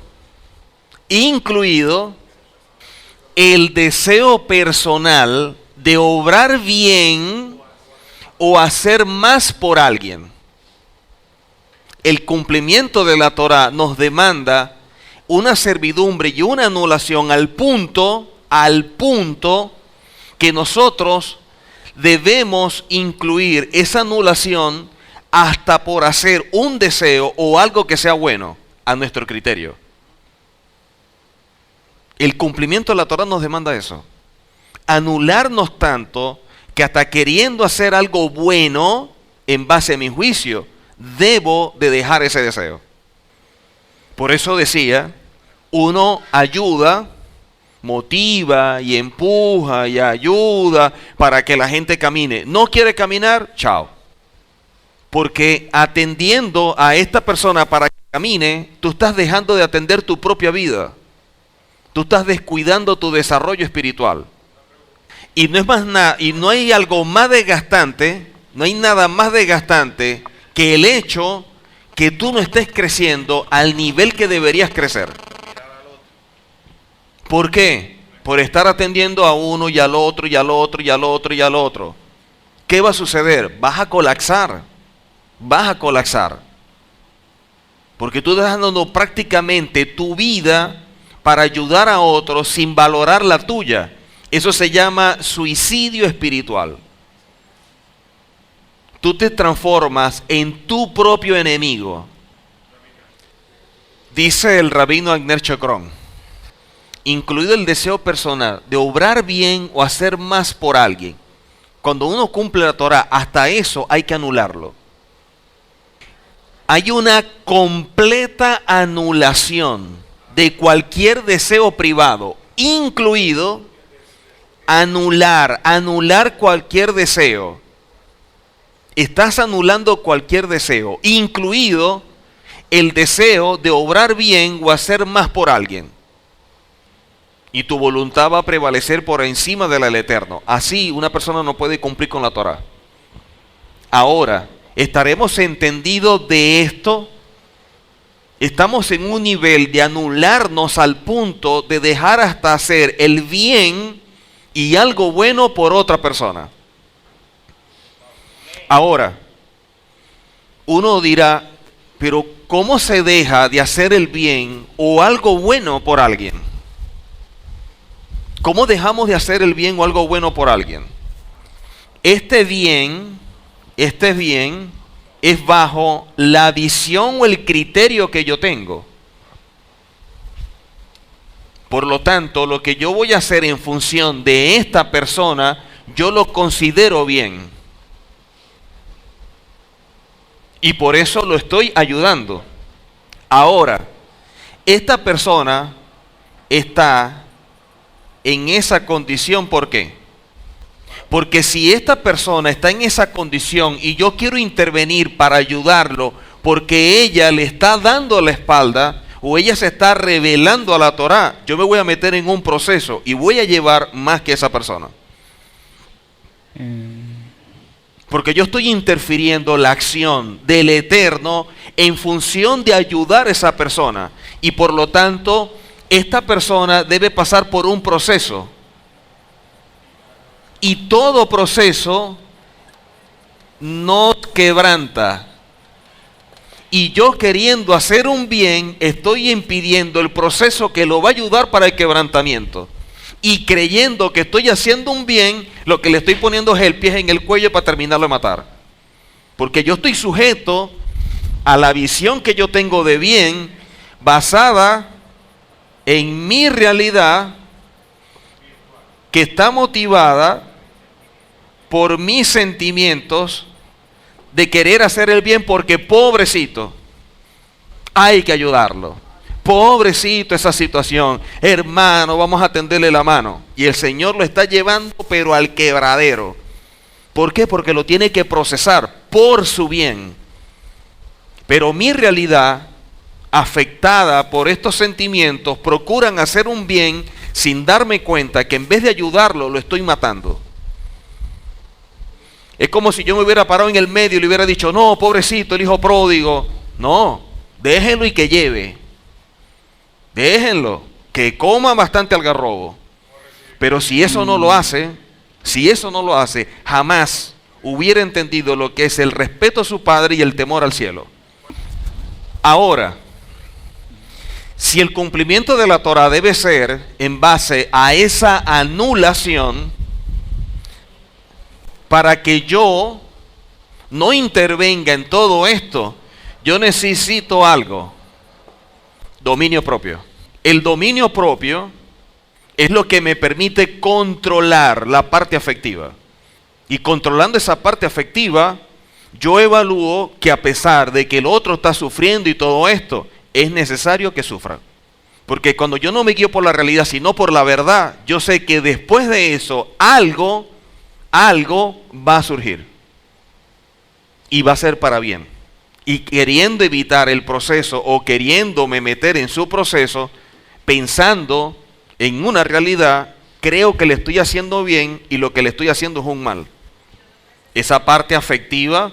el deseo personal de obrar bien o hacer más por alguien. El cumplimiento de la Torá nos demanda una servidumbre y una anulación al punto que nosotros debemos incluir esa anulación hasta por hacer un deseo o algo que sea bueno a nuestro criterio. El cumplimiento de la Torah nos demanda eso. Anularnos tanto que hasta queriendo hacer algo bueno en base a mi juicio, debo de dejar ese deseo. Por eso decía, uno ayuda, motiva y empuja y ayuda para que la gente camine. ¿No quiere caminar? Chao. Porque atendiendo a esta persona para que camine, tú estás dejando de atender tu propia vida. Tú estás descuidando tu desarrollo espiritual. Y no es más nada, y no hay algo más desgastante, no hay nada más desgastante que el hecho que tú no estés creciendo al nivel que deberías crecer. ¿Por qué? Por estar atendiendo a uno y al otro y al otro y al otro y al otro. ¿Qué va a suceder? Vas a colapsar. Vas a colapsar. Porque tú estás dando prácticamente tu vida para ayudar a otros sin valorar la tuya. Eso se llama suicidio espiritual. Tú te transformas en tu propio enemigo. Dice el rabino Agner Chokron, incluido el deseo personal de obrar bien o hacer más por alguien. Cuando uno cumple la Torah, hasta eso hay que anularlo. Hay una completa anulación de cualquier deseo privado, incluido anular cualquier deseo. Estás anulando cualquier deseo, incluido el deseo de obrar bien o hacer más por alguien. Y tu voluntad va a prevalecer por encima de la del Eterno. Así una persona no puede cumplir con la Torah. Ahora, ¿estaremos entendidos de esto? Estamos en un nivel de anularnos al punto de dejar hasta hacer el bien y algo bueno por otra persona. Ahora, uno dirá, pero ¿cómo se deja de hacer el bien o algo bueno por alguien? ¿Cómo dejamos de hacer el bien o algo bueno por alguien? Este bien es bajo la visión o el criterio que yo tengo. Por lo tanto, lo que yo voy a hacer en función de esta persona, yo lo considero bien. Y por eso lo estoy ayudando. Ahora, esta persona está en esa condición, ¿por qué? Porque si esta persona está en esa condición y yo quiero intervenir para ayudarlo porque ella le está dando la espalda o ella se está rebelando a la Torá, yo me voy a meter en un proceso y voy a llevar más que esa persona. Porque yo estoy interfiriendo la acción del Eterno en función de ayudar a esa persona. Y por lo tanto, esta persona debe pasar por un proceso. Y todo proceso nos quebranta. Y yo queriendo hacer un bien, estoy impidiendo el proceso que lo va a ayudar para el quebrantamiento. Y creyendo que estoy haciendo un bien, lo que le estoy poniendo es el pie en el cuello para terminarlo de matar. Porque yo estoy sujeto a la visión que yo tengo de bien, basada en mi realidad, que está motivada por mis sentimientos de querer hacer el bien, porque pobrecito, hay que ayudarlo. Pobrecito esa situación, hermano, vamos a tenderle la mano. Y el Señor lo está llevando, pero al quebradero. ¿Por qué? Porque lo tiene que procesar por su bien. Pero mi realidad, afectada por estos sentimientos, procuran hacer un bien sin darme cuenta que en vez de ayudarlo, lo estoy matando. Es como si yo me hubiera parado en el medio y le hubiera dicho, no, pobrecito, el hijo pródigo. No, déjenlo y que lleve. Déjenlo, que coma bastante algarrobo. Pero si eso no lo hace, jamás hubiera entendido lo que es el respeto a su padre y el temor al cielo. Ahora, Si el cumplimiento de la Torah debe ser en base a esa anulación, para que yo no intervenga en todo esto, yo necesito algo: dominio propio. El dominio propio es lo que me permite controlar la parte afectiva. Y controlando esa parte afectiva, yo evalúo que a pesar de que el otro está sufriendo y todo esto, es necesario que sufra. Porque cuando yo no me guío por la realidad, sino por la verdad, yo sé que después de eso, algo va a surgir. Y va a ser para bien. Y queriendo evitar el proceso o queriéndome meter en su proceso, pensando en una realidad, creo que le estoy haciendo bien y lo que le estoy haciendo es un mal. Esa parte afectiva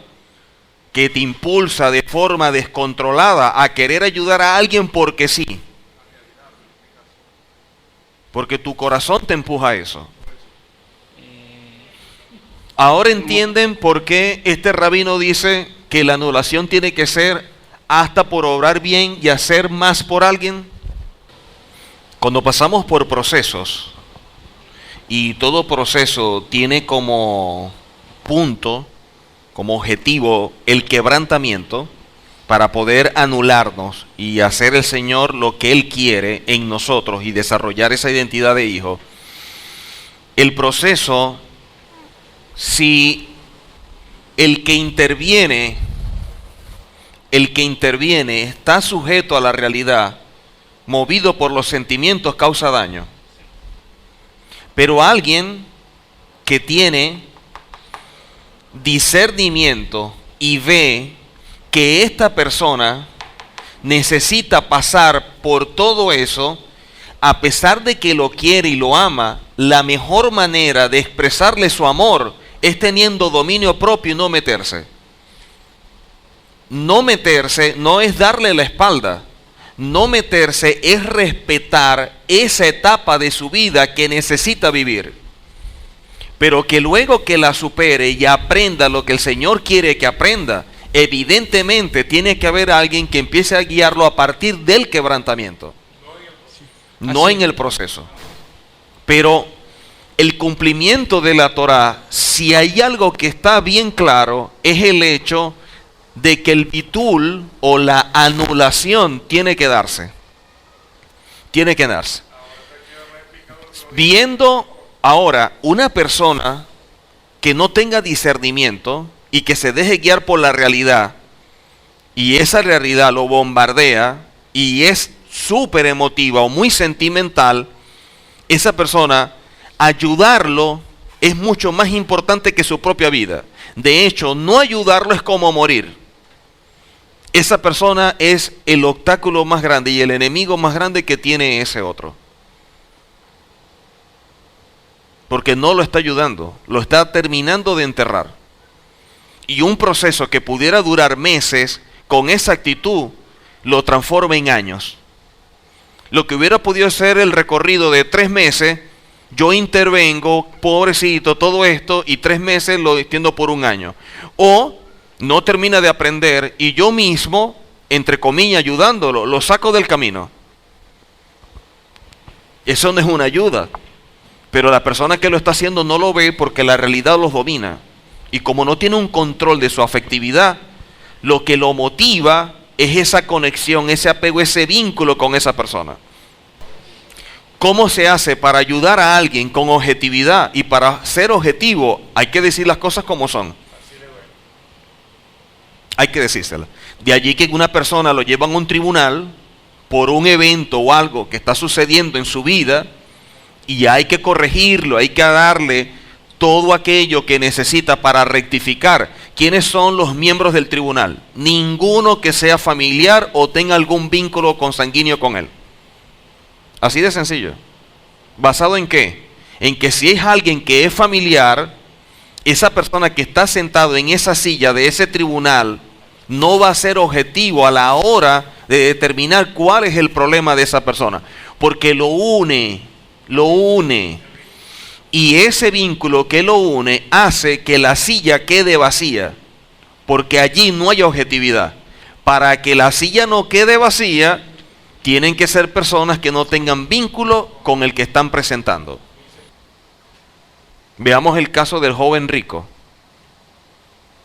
que te impulsa de forma descontrolada a querer ayudar a alguien porque sí. Porque tu corazón te empuja a eso. Ahora entienden por qué este rabino dice que la anulación tiene que ser hasta por obrar bien y hacer más por alguien. Cuando pasamos por procesos, y todo proceso tiene como punto, como objetivo, el quebrantamiento, para poder anularnos y hacer el Señor lo que Él quiere en nosotros y desarrollar esa identidad de hijo. El proceso, si el que interviene está sujeto a la realidad, movido por los sentimientos, causa daño. Pero alguien que tiene discernimiento y ve que esta persona necesita pasar por todo eso, a pesar de que lo quiere y lo ama, la mejor manera de expresarle su amor es teniendo dominio propio y no meterse. No meterse no es darle la espalda. No meterse es respetar esa etapa de su vida que necesita vivir. Pero que luego que la supere y aprenda lo que el Señor quiere que aprenda, evidentemente tiene que haber alguien que empiece a guiarlo a partir del quebrantamiento, no en el proceso. Pero el cumplimiento de la Torah, si hay algo que está bien claro, es el hecho de que el bitul o la anulación tiene que darse. Tiene que darse. Viendo ahora una persona que no tenga discernimiento y que se deje guiar por la realidad, y esa realidad lo bombardea y es súper emotiva o muy sentimental, esa persona, ayudarlo es mucho más importante que su propia vida. De hecho, no ayudarlo es como morir. Esa persona es el obstáculo más grande y el enemigo más grande que tiene ese otro. Porque no lo está ayudando, lo está terminando de enterrar. Y un proceso que pudiera durar meses, con esa actitud, lo transforma en años. Lo que hubiera podido ser el recorrido de 3 meses, yo intervengo, pobrecito, todo esto, y 3 meses lo extiendo por 1 año. O no termina de aprender y yo mismo, entre comillas, ayudándolo, lo saco del camino. Eso no es una ayuda. Pero la persona que lo está haciendo no lo ve porque la realidad los domina. Y como no tiene un control de su afectividad, lo que lo motiva es esa conexión, ese apego, ese vínculo con esa persona. ¿Cómo se hace para ayudar a alguien con objetividad? Y para ser objetivo hay que decir las cosas como son. Hay que decírselas. De allí que una persona lo llevan a un tribunal por un evento o algo que está sucediendo en su vida y hay que corregirlo, hay que darle todo aquello que necesita para rectificar. ¿Quiénes son los miembros del tribunal? Ninguno que sea familiar o tenga algún vínculo consanguíneo con él. Así de sencillo. ¿Basado en qué? En que si es alguien que es familiar, esa persona que está sentado en esa silla de ese tribunal no va a ser objetivo a la hora de determinar cuál es el problema de esa persona, porque lo une. Y ese vínculo que lo une hace que la silla quede vacía, porque allí no hay objetividad. Para que la silla no quede vacía, Tienen que ser personas que no tengan vínculo con el que están presentando. Veamos el caso del joven rico.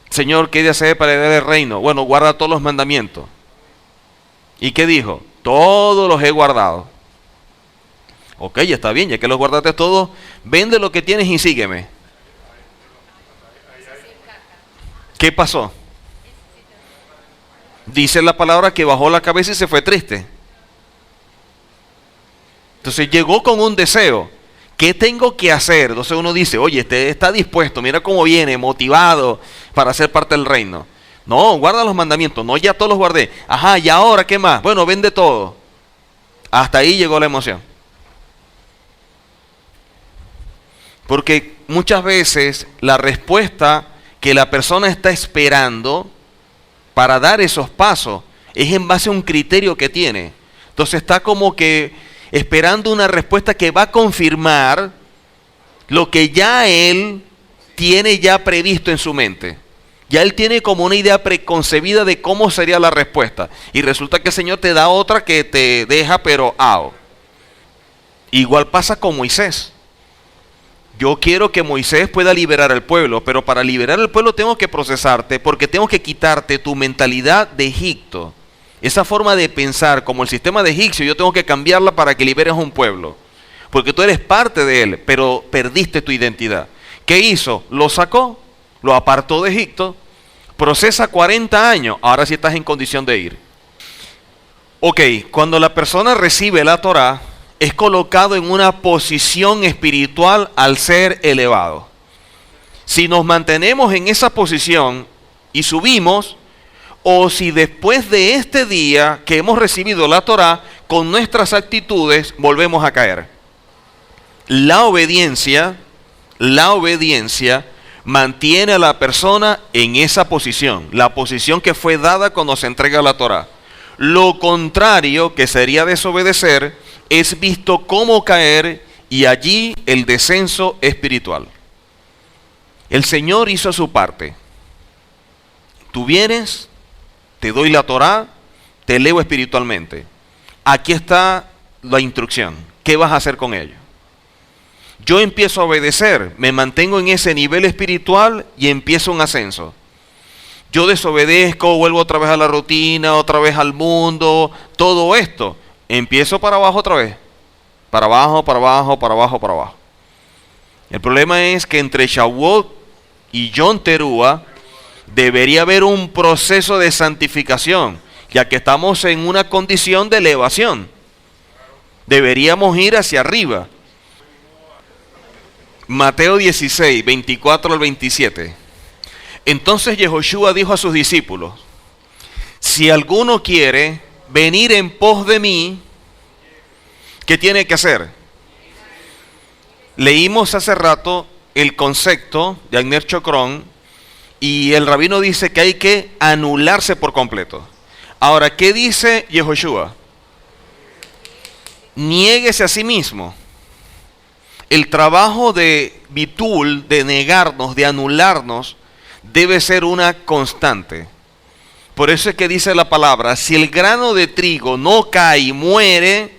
Señor, ¿qué he de hacer para heredar el reino? Bueno, guarda todos los mandamientos. ¿Y qué dijo? Todos los he guardado. Ok, ya está bien, ya que los guardaste todos, vende lo que tienes y sígueme. ¿Qué pasó? Dice la palabra que bajó la cabeza y se fue triste. Entonces llegó con un deseo. ¿Qué tengo que hacer? Entonces uno dice, oye, este está dispuesto, mira cómo viene, motivado para ser parte del reino. No, guarda los mandamientos. No, ya todos los guardé. Ajá, ¿y ahora qué más? Bueno, vende todo. Hasta ahí llegó la emoción. Porque muchas veces la respuesta que la persona está esperando para dar esos pasos es en base a un criterio que tiene. Entonces está como que esperando una respuesta que va a confirmar lo que ya él tiene ya previsto en su mente. Ya él tiene como una idea preconcebida de cómo sería la respuesta. Y resulta que el Señor te da otra que te deja pero ao. Igual pasa con Moisés. Yo quiero que Moisés pueda liberar al pueblo, pero para liberar al pueblo tengo que procesarte porque tengo que quitarte tu mentalidad de Egipto. Esa forma de pensar como el sistema de egipcio, yo tengo que cambiarla para que liberes a un pueblo. Porque tú eres parte de él, pero perdiste tu identidad. ¿Qué hizo? Lo sacó, lo apartó de Egipto, procesa 40 años, ahora sí estás en condición de ir. Ok, cuando la persona recibe la Torá, es colocado en una posición espiritual al ser elevado. Si nos mantenemos en esa posición y subimos, o si después de este día que hemos recibido la Torá, con nuestras actitudes volvemos a caer. La obediencia mantiene a la persona en esa posición, la posición que fue dada cuando se entrega la Torá. Lo contrario, que sería desobedecer, es visto como caer y allí el descenso espiritual. El Señor hizo su parte. Tú vienes, te doy la Torá, te elevo espiritualmente. Aquí está la instrucción. ¿Qué vas a hacer con ello? Yo empiezo a obedecer, me mantengo en ese nivel espiritual y empiezo un ascenso. Yo desobedezco, vuelvo otra vez a la rutina, otra vez al mundo, todo esto. Empiezo para abajo otra vez. Para abajo, para abajo, para abajo, para abajo. El problema es que entre Shavuot y Yom Teruah debería haber un proceso de santificación, ya que estamos en una condición de elevación. Deberíamos ir hacia arriba. Mateo 16, 24 al 27. Entonces Yehoshua dijo a sus discípulos, si alguno quiere venir en pos de mí, ¿qué tiene que hacer? Leímos hace rato el concepto de Agner Chocrón y el rabino dice que hay que anularse por completo. Ahora, ¿qué dice Yehoshua? Niéguese a sí mismo. El trabajo de bitul, de negarnos, de anularnos, debe ser una constante. Por eso es que dice la palabra, si el grano de trigo no cae y muere,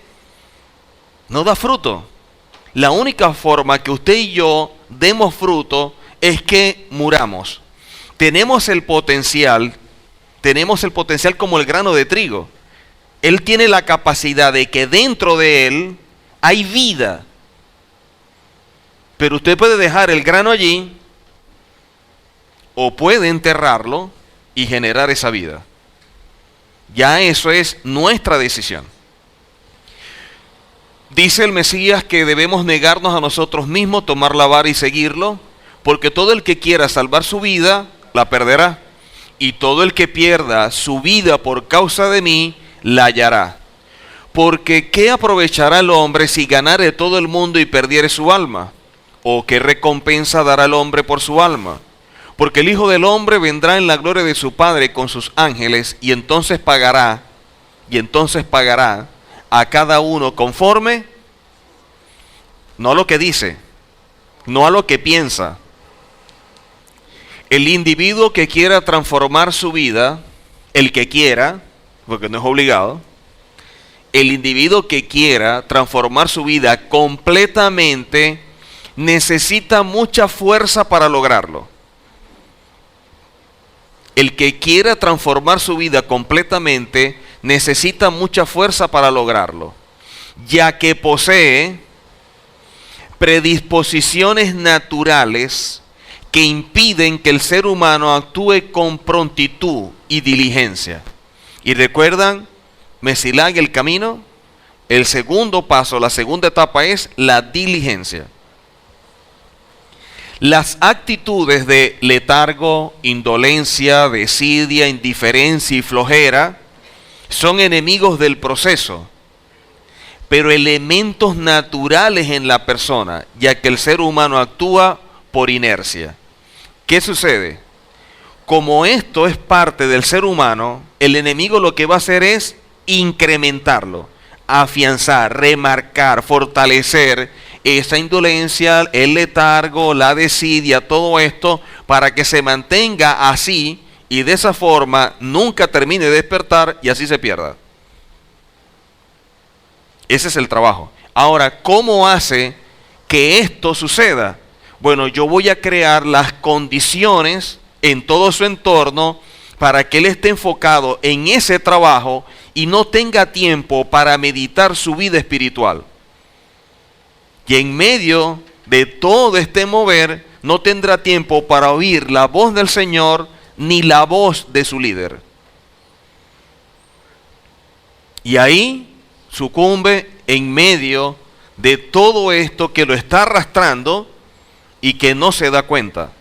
no da fruto. La única forma que usted y yo demos fruto es que muramos. Tenemos el potencial como el grano de trigo. Él tiene la capacidad de que dentro de él hay vida. Pero usted puede dejar el grano allí o puede enterrarlo y generar esa vida. Ya eso es nuestra decisión. Dice el Mesías que debemos negarnos a nosotros mismos, tomar la vara y seguirlo, porque todo el que quiera salvar su vida, la perderá. Y todo el que pierda su vida por causa de mí, la hallará. Porque ¿qué aprovechará el hombre si ganare todo el mundo y perdiere su alma? ¿O qué recompensa dará el hombre por su alma? Porque el Hijo del Hombre vendrá en la gloria de su Padre con sus ángeles y entonces pagará a cada uno conforme, no a lo que dice, no a lo que piensa. El individuo que quiera transformar su vida, el que quiera, porque no es obligado, El individuo que quiera transformar su vida completamente necesita mucha fuerza para lograrlo. El que quiera transformar su vida completamente necesita mucha fuerza para lograrlo, ya que posee predisposiciones naturales que impiden que el ser humano actúe con prontitud y diligencia. ¿Y recuerdan Mesilag, el camino? El segundo paso, la segunda etapa es la diligencia. Las actitudes de letargo, indolencia, desidia, indiferencia y flojera son enemigos del proceso, pero elementos naturales en la persona, ya que el ser humano actúa por inercia. ¿Qué sucede? Como esto es parte del ser humano, el enemigo lo que va a hacer es incrementarlo, afianzar, remarcar, fortalecer esa indolencia, el letargo, la desidia, todo esto para que se mantenga así y de esa forma nunca termine de despertar y así se pierda. Ese es el trabajo. Ahora, ¿cómo hace que esto suceda? Bueno, yo voy a crear las condiciones en todo su entorno para que él esté enfocado en ese trabajo y no tenga tiempo para meditar su vida espiritual. Y en medio de todo este mover, no tendrá tiempo para oír la voz del Señor ni la voz de su líder. Y ahí sucumbe en medio de todo esto que lo está arrastrando y que no se da cuenta.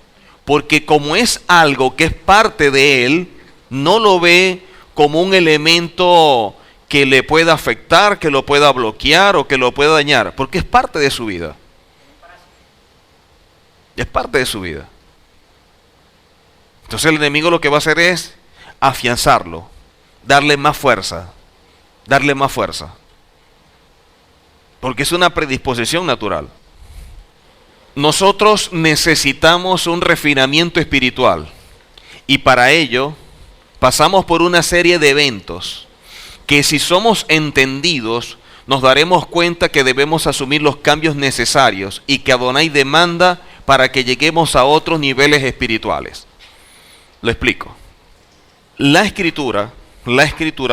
Porque como es algo que es parte de él, no lo ve como un elemento que le pueda afectar, que lo pueda bloquear o que lo pueda dañar, porque es parte de su vida. Es parte de su vida. Entonces el enemigo lo que va a hacer es afianzarlo, darle más fuerza, darle más fuerza. Porque es una predisposición natural. Nosotros necesitamos un refinamiento espiritual y para ello pasamos por una serie de eventos que si somos entendidos nos daremos cuenta que debemos asumir los cambios necesarios y que Adonai demanda para que lleguemos a otros niveles espirituales. Lo explico. La escritura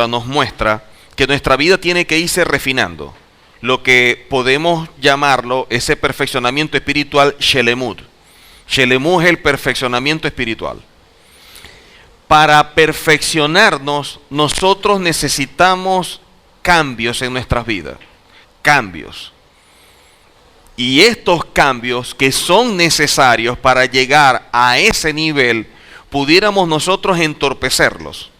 nos muestra que nuestra vida tiene que irse refinando. Lo que podemos llamarlo ese perfeccionamiento espiritual Shelemut. Shelemut es el perfeccionamiento espiritual. Para perfeccionarnos, nosotros necesitamos cambios en nuestras vidas. Cambios. Y estos cambios que son necesarios para llegar a ese nivel, pudiéramos nosotros entorpecerlos.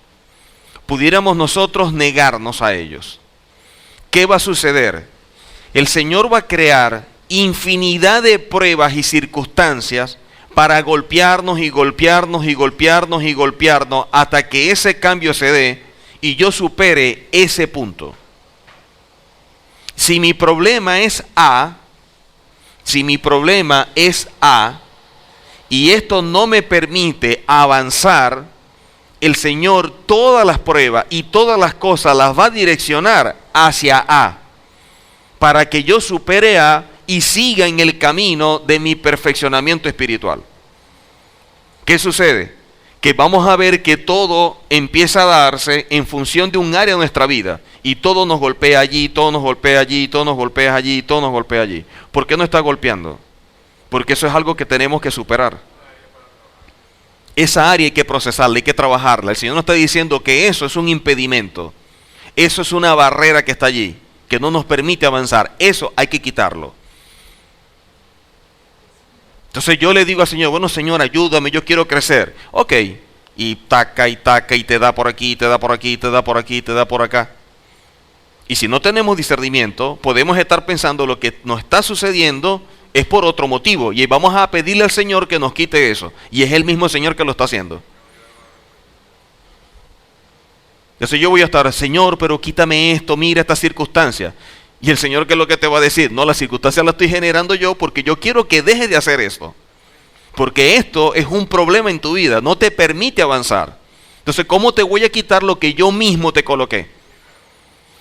Pudiéramos nosotros negarnos a ellos. ¿Qué va a suceder? El Señor va a crear infinidad de pruebas y circunstancias para golpearnos y golpearnos y golpearnos y golpearnos hasta que ese cambio se dé y yo supere ese punto. Si mi problema es A y esto no me permite avanzar, el Señor todas las pruebas y todas las cosas las va a direccionar hacia A, para que yo supere A y siga en el camino de mi perfeccionamiento espiritual. ¿Qué sucede? Que vamos a ver que todo empieza a darse en función de un área de nuestra vida, y todo nos golpea allí, todo nos golpea allí, todo nos golpea allí, todo nos golpea allí. ¿Por qué no está golpeando? Porque eso es algo que tenemos que superar. Esa área hay que procesarla, hay que trabajarla. El Señor nos está diciendo que eso es un impedimento. Eso es una barrera que está allí, que no nos permite avanzar. Eso hay que quitarlo. Entonces yo le digo al Señor, bueno Señor, ayúdame, yo quiero crecer. Ok, y taca, y te da por aquí, te da por aquí, te da por aquí, te da por acá. Y si no tenemos discernimiento, podemos estar pensando lo que nos está sucediendo es por otro motivo. Y vamos a pedirle al Señor que nos quite eso. Y es el mismo Señor que lo está haciendo. Entonces yo voy a estar, Señor, pero quítame esto, mira esta circunstancia. Y el Señor, ¿qué es lo que te va a decir? No, la circunstancia la estoy generando yo porque yo quiero que dejes de hacer esto. Porque esto es un problema en tu vida, no te permite avanzar. Entonces, ¿cómo te voy a quitar lo que yo mismo te coloqué?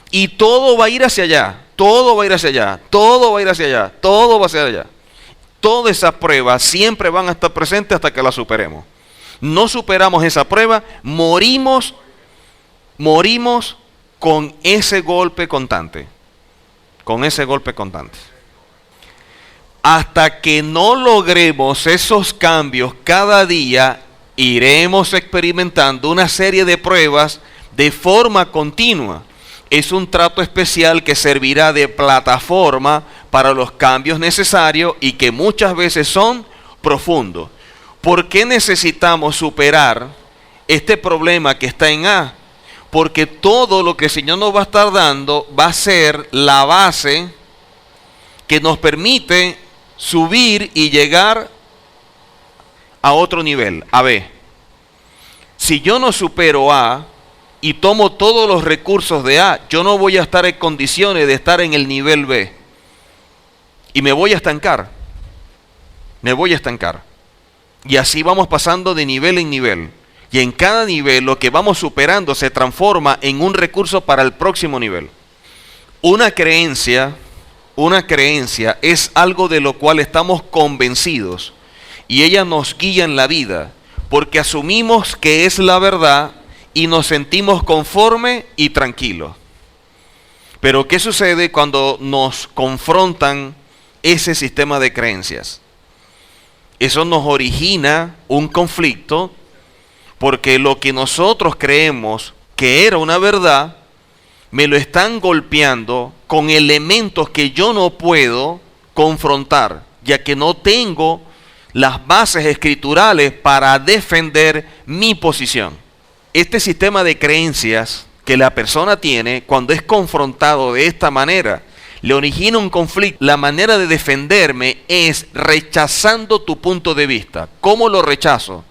Y todo va a ir hacia allá, todo va a ir hacia allá, todo va a ir hacia allá, todo va hacia allá. Todas esas pruebas siempre van a estar presentes hasta que las superemos. No superamos esa prueba, morimos con ese golpe constante. Con ese golpe constante. Hasta que no logremos esos cambios cada día, iremos experimentando una serie de pruebas de forma continua. Es un trato especial que servirá de plataforma para los cambios necesarios y que muchas veces son profundos. ¿Por qué necesitamos superar este problema que está en A? Porque todo lo que el Señor nos va a estar dando va a ser la base que nos permite subir y llegar a otro nivel, a B. Si yo no supero A y tomo todos los recursos de A, yo no voy a estar en condiciones de estar en el nivel B. Y me voy a estancar. Me voy a estancar. Y así vamos pasando de nivel en nivel. Y en cada nivel lo que vamos superando se transforma en un recurso para el próximo nivel. Una creencia es algo de lo cual estamos convencidos. Y ella nos guía en la vida. Porque asumimos que es la verdad y nos sentimos conformes y tranquilos. Pero ¿qué sucede cuando nos confrontan ese sistema de creencias? Eso nos origina un conflicto porque lo que nosotros creemos que era una verdad, me lo están golpeando con elementos que yo no puedo confrontar, ya que no tengo las bases escriturales para defender mi posición. Este sistema de creencias que la persona tiene, cuando es confrontado de esta manera, le origina un conflicto. La manera de defenderme es rechazando tu punto de vista. ¿Cómo lo rechazo?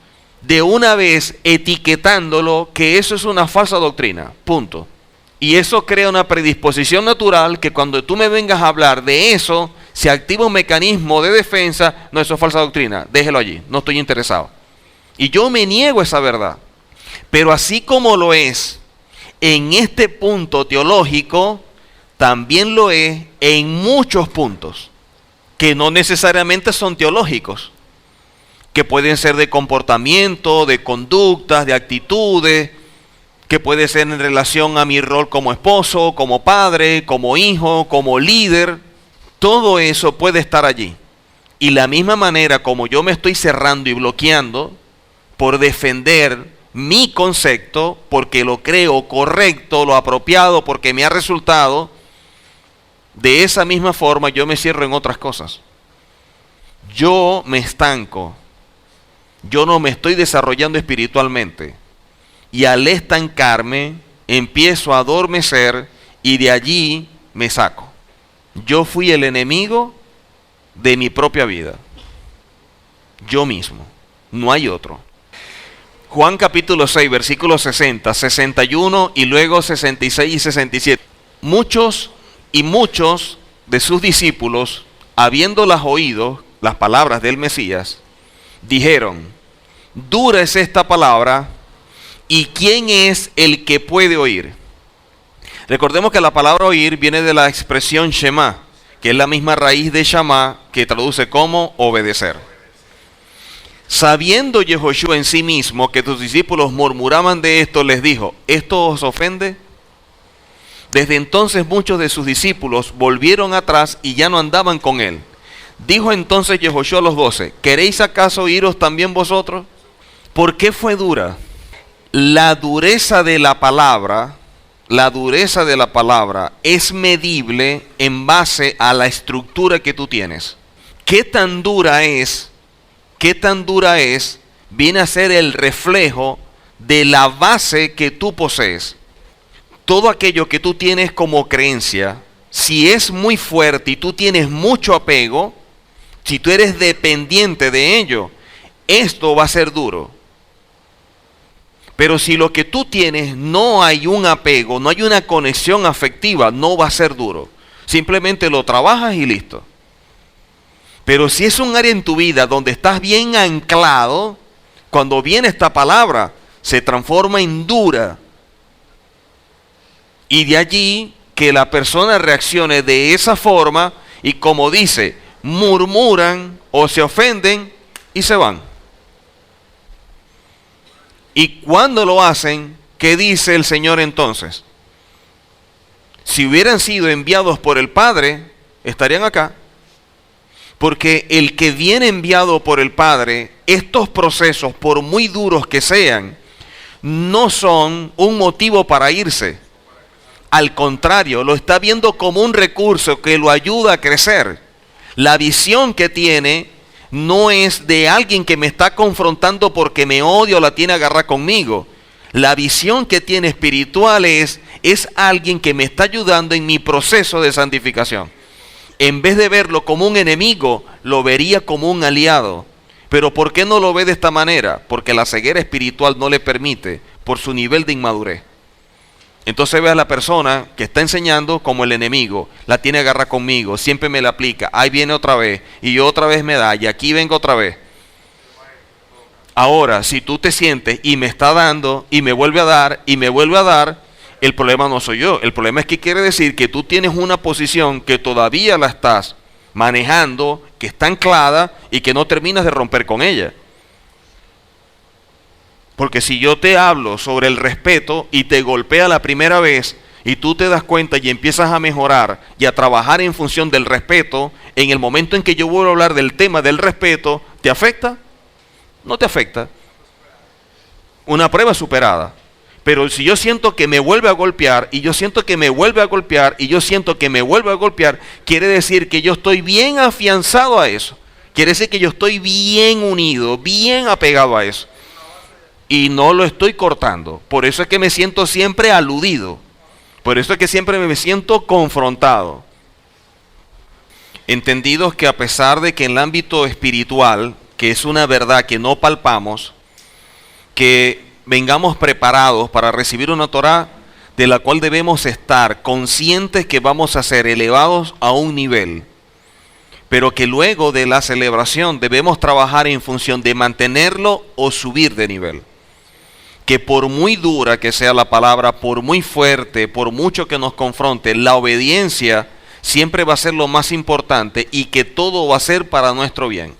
De una vez etiquetándolo que eso es una falsa doctrina. Punto. Y eso crea una predisposición natural que cuando tú me vengas a hablar de eso, se activa un mecanismo de defensa. No, eso es falsa doctrina. Déjelo allí. No estoy interesado. Y yo me niego a esa verdad. Pero así como lo es en este punto teológico, también lo es en muchos puntos que no necesariamente son teológicos, que pueden ser de comportamiento, de conductas, de actitudes, que puede ser en relación a mi rol como esposo, como padre, como hijo, como líder. Todo eso puede estar allí. Y la misma manera como yo me estoy cerrando y bloqueando por defender mi concepto, porque lo creo correcto, lo apropiado, porque me ha resultado, de esa misma forma yo me cierro en otras cosas. Yo me estanco. Yo no me estoy desarrollando espiritualmente. Y al estancarme, empiezo a adormecer y de allí me saco. Yo fui el enemigo de mi propia vida. Yo mismo. No hay otro. Juan capítulo 6, versículos 60, 61 y luego 66 y 67. Muchos de sus discípulos, habiéndolas oído, las palabras del Mesías, dijeron: dura es esta palabra, ¿y quién es el que puede oír? Recordemos que la palabra oír viene de la expresión Shema, que es la misma raíz de Shama, que traduce como obedecer. Sabiendo Yehoshua en sí mismo que sus discípulos murmuraban de esto, les dijo: ¿esto os ofende? Desde entonces muchos de sus discípulos volvieron atrás y ya no andaban con él. Dijo entonces Yehoshua a los 12: ¿queréis acaso oíros también vosotros? ¿Por qué fue dura? La dureza de la palabra es medible en base a la estructura que tú tienes. ¿Qué tan dura es? Viene a ser el reflejo de la base que tú posees. Todo aquello que tú tienes como creencia, si es muy fuerte y tú tienes mucho apego, si tú eres dependiente de ello, esto va a ser duro. Pero si lo que tú tienes no hay un apego, no hay una conexión afectiva, no va a ser duro. Simplemente lo trabajas y listo. Pero si es un área en tu vida donde estás bien anclado, cuando viene esta palabra, se transforma en dura. Y de allí que la persona reaccione de esa forma y, como dice, murmuran o se ofenden y se van. Y cuando lo hacen, ¿qué dice el Señor entonces? Si hubieran sido enviados por el Padre, estarían acá. Porque el que viene enviado por el Padre, estos procesos, por muy duros que sean, no son un motivo para irse. Al contrario, lo está viendo como un recurso que lo ayuda a crecer. La visión que tiene no es de alguien que me está confrontando porque me odia o la tiene agarrada conmigo. La visión que tiene espiritual es alguien que me está ayudando en mi proceso de santificación. En vez de verlo como un enemigo, lo vería como un aliado. Pero ¿por qué no lo ve de esta manera? Porque la ceguera espiritual no le permite, por su nivel de inmadurez. Entonces ve a la persona que está enseñando como el enemigo, la tiene agarrada conmigo, siempre me la aplica, ahí viene otra vez, y yo otra vez me da, y aquí vengo otra vez. Ahora, si tú te sientes y me está dando, y me vuelve a dar, y me vuelve a dar, el problema no soy yo. El problema es que quiere decir que tú tienes una posición que todavía la estás manejando, que está anclada, y que no terminas de romper con ella. Porque si yo te hablo sobre el respeto y te golpea la primera vez y tú te das cuenta y empiezas a mejorar y a trabajar en función del respeto, en el momento en que yo vuelvo a hablar del tema del respeto, ¿te afecta? No te afecta. Una prueba superada. Pero si yo siento que me vuelve a golpear y yo siento que me vuelve a golpear y yo siento que me vuelve a golpear, quiere decir que yo estoy bien afianzado a eso. Quiere decir que yo estoy bien unido, bien apegado a eso. Y no lo estoy cortando. Por eso es que me siento siempre aludido. Por eso es que siempre me siento confrontado. Entendidos que a pesar de que en el ámbito espiritual, que es una verdad que no palpamos, que vengamos preparados para recibir una Torá de la cual debemos estar conscientes que vamos a ser elevados a un nivel, pero que luego de la celebración debemos trabajar en función de mantenerlo o subir de nivel. Que por muy dura que sea la palabra, por muy fuerte, por mucho que nos confronte, la obediencia siempre va a ser lo más importante y que todo va a ser para nuestro bien.